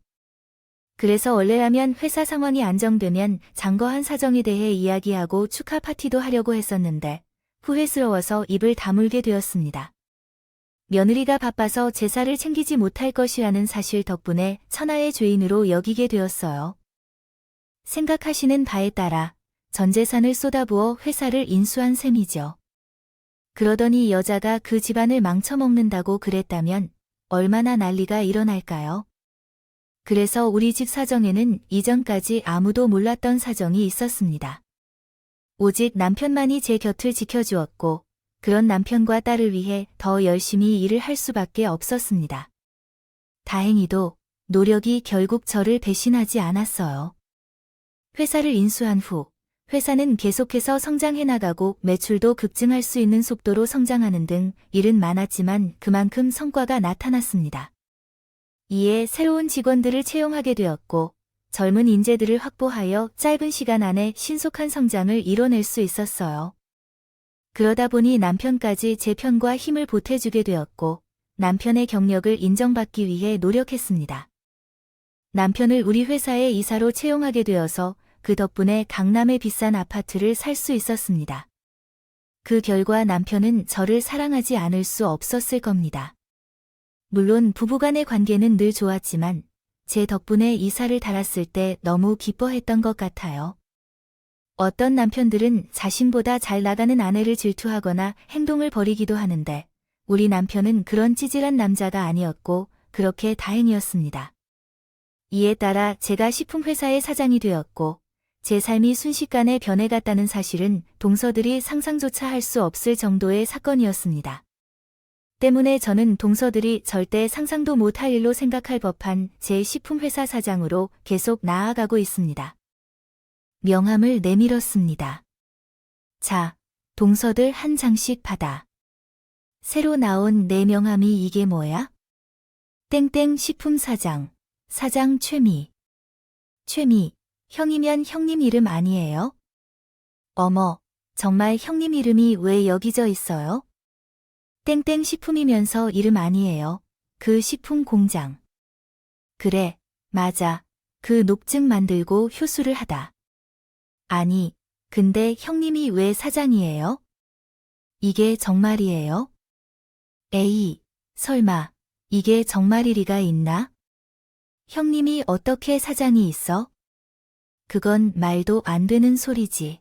그래서 원래라면 회사 상황이 안정되면 장거한 사정에 대해 이야기하고 축하 파티도 하려고 했었는데 후회스러워서 입을 다물게 되었습니다. 며느리가 바빠서 제사를 챙기지 못할 것이라는 사실 덕분에 천하의 죄인으로 여기게 되었어요. 생각하시는 바에 따라 전 재산을 쏟아부어 회사를 인수한 셈이죠. 그러더니 여자가 그 집안을 망쳐먹는다고 그랬다면 얼마나 난리가 일어날까요? 그래서 우리 집 사정에는 이전까지 아무도 몰랐던 사정이 있었습니다. 오직 남편만이 제 곁을 지켜주었고 그런 남편과 딸을 위해 더 열심히 일을 할 수밖에 없었습니다. 다행히도 노력이 결국 저를 배신하지 않았어요. 회사를 인수한 후 회사는 계속해서 성장해 나가고 매출도 급증할 수 있는 속도로 성장하는 등 일은 많았지만 그만큼 성과가 나타났습니다. 이에 새로운 직원들을 채용하게 되었고 젊은 인재들을 확보하여 짧은 시간 안에 신속한 성장을 이뤄낼 수 있었어요. 그러다 보니 남편까지 제 편과 힘을 보태주게 되었고 남편의 경력을 인정받기 위해 노력했습니다. 남편을 우리 회사에 이사로 채용하게 되어서 그 덕분에 강남의 비싼 아파트를 살 수 있었습니다. 그 결과 남편은 저를 사랑하지 않을 수 없었을 겁니다. 물론 부부간의 관계는 늘 좋았지만 제 덕분에 이사를 달았을 때 너무 기뻐했던 것 같아요. 어떤 남편들은 자신보다 잘 나가는 아내를 질투하거나 행동을 벌이기도 하는데 우리 남편은 그런 찌질한 남자가 아니었고 그렇게 다행이었습니다. 이에 따라 제가 식품회사의 사장이 되었고 제 삶이 순식간에 변해갔다는 사실은 동서들이 상상조차 할 수 없을 정도의 사건이었습니다. 때문에 저는 동서들이 절대 상상도 못할 일로 생각할 법한 제 식품회사 사장으로 계속 나아가고 있습니다. 명함을 내밀었습니다. 자, 동서들 한 장씩 받아. 새로 나온 내 명함이 이게 뭐야? 땡땡 식품사장, 사장 최미. 최미, 형이면 형님 이름 아니에요? 어머, 정말 형님 이름이 왜 여기 져 있어요? 땡땡 식품이면서 이름 아니에요. 그 식품 공장. 그래, 맞아. 그 녹즙 만들고 효수를 하다. 아니, 근데 형님이 왜 사장이에요? 이게 정말이에요? 에이, 설마, 이게 정말일 리가 있나? 형님이 어떻게 사장이 있어? 그건 말도 안 되는 소리지.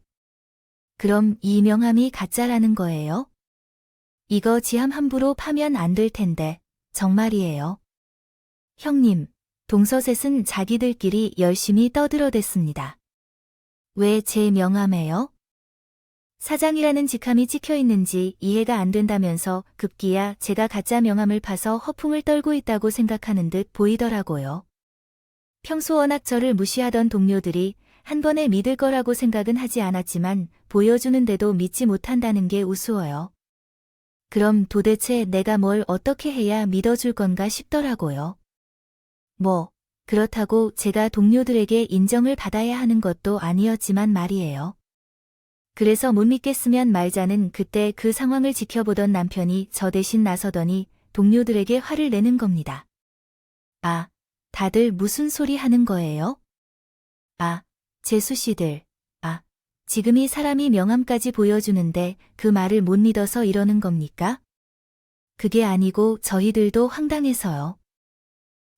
그럼 이 명함이 가짜라는 거예요? 이거 지함 함부로 파면 안 될 텐데, 정말이에요. 형님, 동서셋은 자기들끼리 열심히 떠들어댔습니다. 왜 제 명함에요? 사장이라는 직함이 찍혀 있는지 이해가 안 된다면서 급기야 제가 가짜 명함을 파서 허풍을 떨고 있다고 생각하는 듯 보이더라고요. 평소 워낙 저를 무시하던 동료들이 한 번에 믿을 거라고 생각은 하지 않았지만 보여주는데도 믿지 못한다는 게 우스워요. 그럼 도대체 내가 뭘 어떻게 해야 믿어줄 건가 싶더라고요. 뭐, 그렇다고 제가 동료들에게 인정을 받아야 하는 것도 아니었지만 말이에요. 그래서 못 믿겠으면 말자는 그때 그 상황을 지켜보던 남편이 저 대신 나서더니 동료들에게 화를 내는 겁니다. 아, 다들 무슨 소리 하는 거예요? 아, 재수씨들. 아, 지금이 사람이 명함까지 보여주는데 그 말을 못 믿어서 이러는 겁니까? 그게 아니고 저희들도 황당해서요.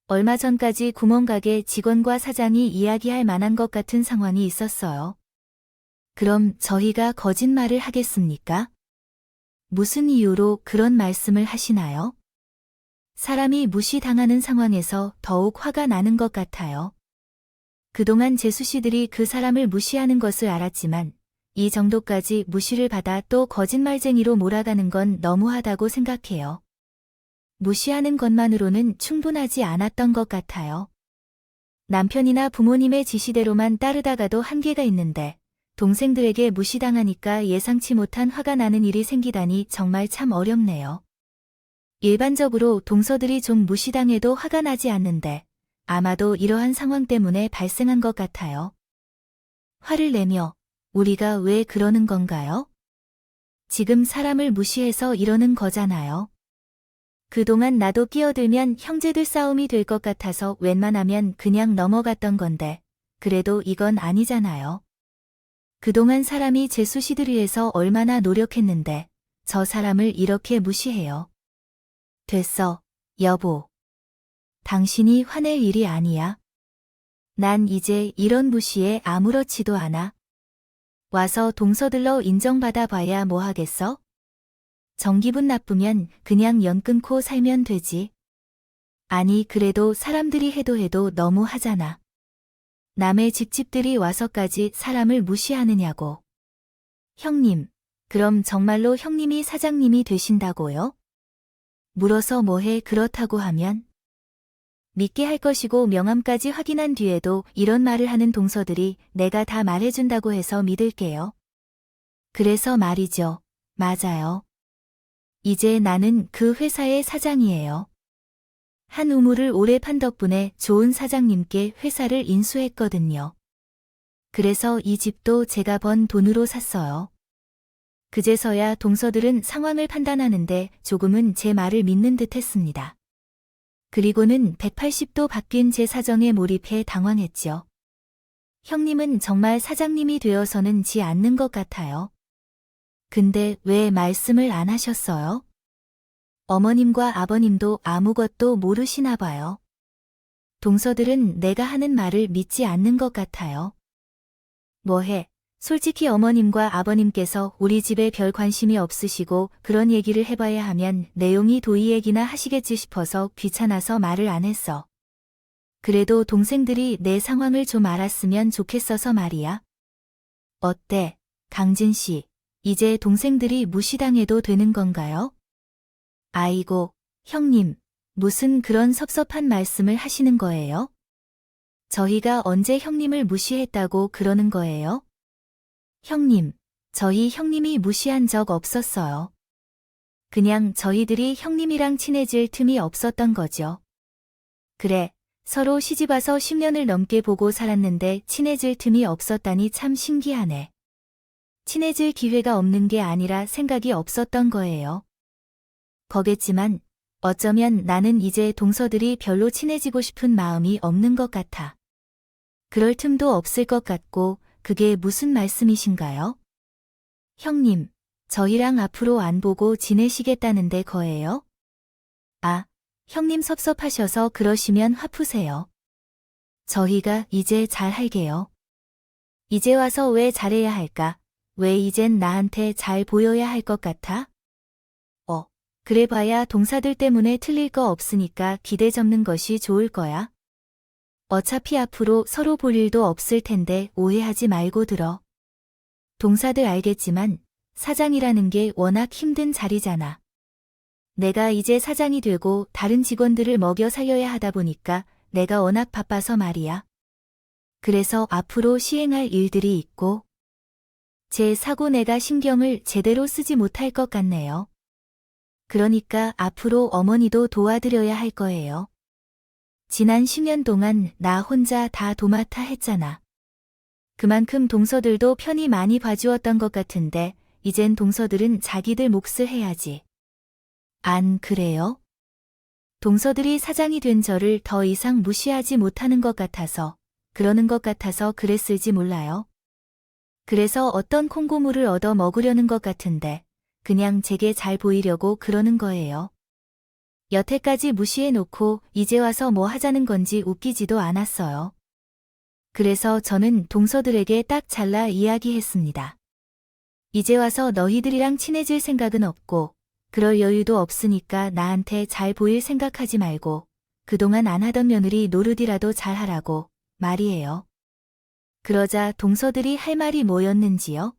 얼마 전까지 구멍가게 직원과 사장이 이야기할 만한 것 같은 상황이 있었어요. 그럼 저희가 거짓말을 하겠습니까? 무슨 이유로 그런 말씀을 하시나요? 사람이 무시당하는 상황에서 더욱 화가 나는 것 같아요. 그동안 재수씨들이 그 사람을 무시하는 것을 알았지만 이 정도까지 무시를 받아 또 거짓말쟁이로 몰아가는 건 너무하다고 생각해요. 무시하는 것만으로는 충분하지 않았던 것 같아요. 남편이나 부모님의 지시대로만 따르다가도 한계가 있는데 동생들에게 무시당하니까 예상치 못한 화가 나는 일이 생기다니 정말 참 어렵네요. 일반적으로 동서들이 좀 무시당해도 화가 나지 않는데 아마도 이러한 상황 때문에 발생한 것 같아요. 화를 내며 우리가 왜 그러는 건가요? 지금 사람을 무시해서 이러는 거잖아요. 그동안 나도 끼어들면 형제들 싸움이 될 것 같아서 웬만하면 그냥 넘어갔던 건데 그래도 이건 아니잖아요. 그동안 사람이 재수씨들 위해서 얼마나 노력했는데 저 사람을 이렇게 무시해요. 됐어, 여보. 당신이 화낼 일이 아니야. 난 이제 이런 무시에 아무렇지도 않아. 와서 동서들러 인정받아 봐야 뭐 하겠어? 정기분 나쁘면 그냥 연 끊고 살면 되지. 아니 그래도 사람들이 해도 너무 하잖아. 남의 집집들이 와서까지 사람을 무시하느냐고. 형님, 그럼 정말로 형님이 사장님이 되신다고요? 물어서 뭐해 그렇다고 하면? 믿게 할 것이고 명함까지 확인한 뒤에도 이런 말을 하는 동서들이 내가 다 말해준다고 해서 믿을게요. 그래서 말이죠. 맞아요. 이제 나는 그 회사의 사장이에요. 한 우물을 오래 판 덕분에 좋은 사장님께 회사를 인수했거든요. 그래서 이 집도 제가 번 돈으로 샀어요. 그제서야 동서들은 상황을 판단하는데 조금은 제 말을 믿는 듯 했습니다. 그리고는 180도 바뀐 제 사정에 몰입해 당황했죠. 형님은 정말 사장님이 되어서는 지 않는 것 같아요. 근데 왜 말씀을 안 하셨어요? 어머님과 아버님도 아무것도 모르시나 봐요. 동서들은 내가 하는 말을 믿지 않는 것 같아요. 뭐해? 솔직히 어머님과 아버님께서 우리 집에 별 관심이 없으시고 그런 얘기를 해봐야 하면 내용이 도의 얘기나 하시겠지 싶어서 귀찮아서 말을 안 했어. 그래도 동생들이 내 상황을 좀 알았으면 좋겠어서 말이야. 어때, 강진 씨? 이제 동생들이 무시당해도 되는 건가요? 아이고, 형님, 무슨 그런 섭섭한 말씀을 하시는 거예요? 저희가 언제 형님을 무시했다고 그러는 거예요? 형님, 저희 형님이 무시한 적 없었어요. 그냥 저희들이 형님이랑 친해질 틈이 없었던 거죠. 그래, 서로 시집와서 10년을 넘게 보고 살았는데 친해질 틈이 없었다니 참 신기하네. 친해질 기회가 없는 게 아니라 생각이 없었던 거예요. 거겠지만 어쩌면 나는 이제 동서들이 별로 친해지고 싶은 마음이 없는 것 같아. 그럴 틈도 없을 것 같고 그게 무슨 말씀이신가요? 형님, 저희랑 앞으로 안 보고 지내시겠다는데 거예요? 아, 형님 섭섭하셔서 그러시면 화 푸세요. 저희가 이제 잘할게요. 이제 와서 왜 잘해야 할까? 왜 이젠 나한테 잘 보여야 할 것 같아? 그래 봐야 동사들 때문에 틀릴 거 없으니까 기대 접는 것이 좋을 거야. 어차피 앞으로 서로 볼 일도 없을 텐데 오해하지 말고 들어. 동사들 알겠지만 사장이라는 게 워낙 힘든 자리잖아. 내가 이제 사장이 되고 다른 직원들을 먹여 살려야 하다 보니까 내가 워낙 바빠서 말이야. 그래서 앞으로 시행할 일들이 있고 제 사고 내가 신경을 제대로 쓰지 못할 것 같네요. 그러니까 앞으로 어머니도 도와드려야 할 거예요. 지난 10년 동안 나 혼자 다 도맡아 했잖아. 그만큼 동서들도 편히 많이 봐주었던 것 같은데 이젠 동서들은 자기들 몫을 해야지. 안 그래요? 동서들이 사장이 된 저를 더 이상 무시하지 못하는 것 같아서, 그러는 것 같아서 그랬을지 몰라요. 그래서 어떤 콩고물을 얻어 먹으려는 것 같은데, 그냥 제게 잘 보이려고 그러는 거예요. 여태까지 무시해놓고 이제 와서 뭐 하자는 건지 웃기지도 않았어요. 그래서 저는 동서들에게 딱 잘라 이야기했습니다. 이제 와서 너희들이랑 친해질 생각은 없고, 그럴 여유도 없으니까 나한테 잘 보일 생각하지 말고, 그동안 안 하던 며느리 노릇이라도 잘 하라고 말이에요. 그러자 동서들이 할 말이 뭐였는지요?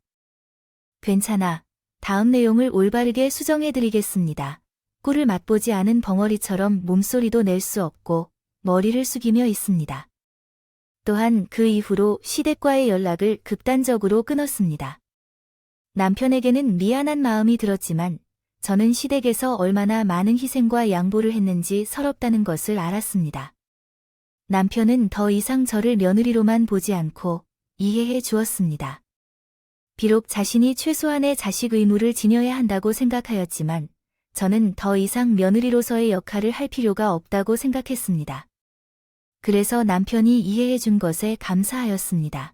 괜찮아. 다음 내용을 올바르게 수정해드리겠습니다. 꿀을 맛보지 않은 벙어리처럼 몸소리도 낼 수 없고 머리를 숙이며 있습니다. 또한 그 이후로 시댁과의 연락을 극단적으로 끊었습니다. 남편에게는 미안한 마음이 들었지만 저는 시댁에서 얼마나 많은 희생과 양보를 했는지 서럽다는 것을 알았습니다. 남편은 더 이상 저를 며느리로만 보지 않고 이해해 주었습니다. 비록 자신이 최소한의 자식 의무를 지녀야 한다고 생각하였지만 저는 더 이상 며느리로서의 역할을 할 필요가 없다고 생각했습니다. 그래서 남편이 이해해 준 것에 감사하였습니다.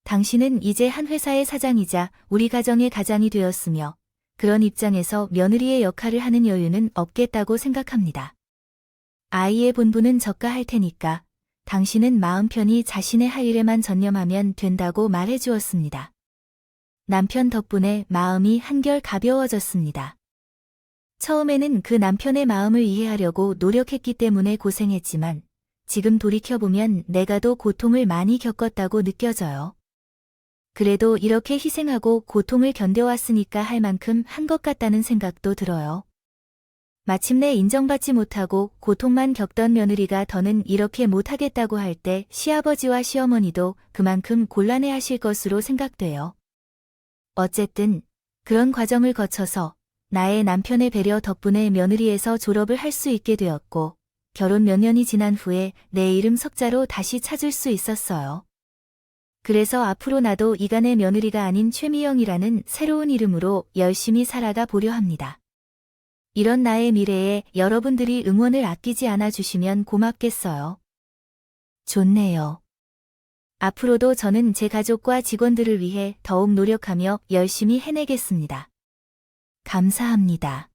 당신은 이제 한 회사의 사장이자 우리 가정의 가장이 되었으며 그런 입장에서 며느리의 역할을 하는 여유는 없겠다고 생각합니다. 아이의 본분은 저가 할 테니까 당신은 마음 편히 자신의 할 일에만 전념하면 된다고 말해 주었습니다. 남편 덕분에 마음이 한결 가벼워졌습니다. 처음에는 그 남편의 마음을 이해하려고 노력했기 때문에 고생했지만 지금 돌이켜보면 내가 더 고통을 많이 겪었다고 느껴져요. 그래도 이렇게 희생하고 고통을 견뎌왔으니까 할 만큼 한 것 같다는 생각도 들어요. 마침내 인정받지 못하고 고통만 겪던 며느리가 더는 이렇게 못하겠다고 할 때 시아버지와 시어머니도 그만큼 곤란해하실 것으로 생각돼요. 어쨌든 그런 과정을 거쳐서 나의 남편의 배려 덕분에 며느리에서 졸업을 할 수 있게 되었고 결혼 몇 년이 지난 후에 내 이름 석자로 다시 찾을 수 있었어요. 그래서 앞으로 나도 이간의 며느리가 아닌 최미영이라는 새로운 이름으로 열심히 살아가 보려 합니다. 이런 나의 미래에 여러분들이 응원을 아끼지 않아 주시면 고맙겠어요. 좋네요. 앞으로도 저는 제 가족과 직원들을 위해 더욱 노력하며 열심히 해내겠습니다. 감사합니다.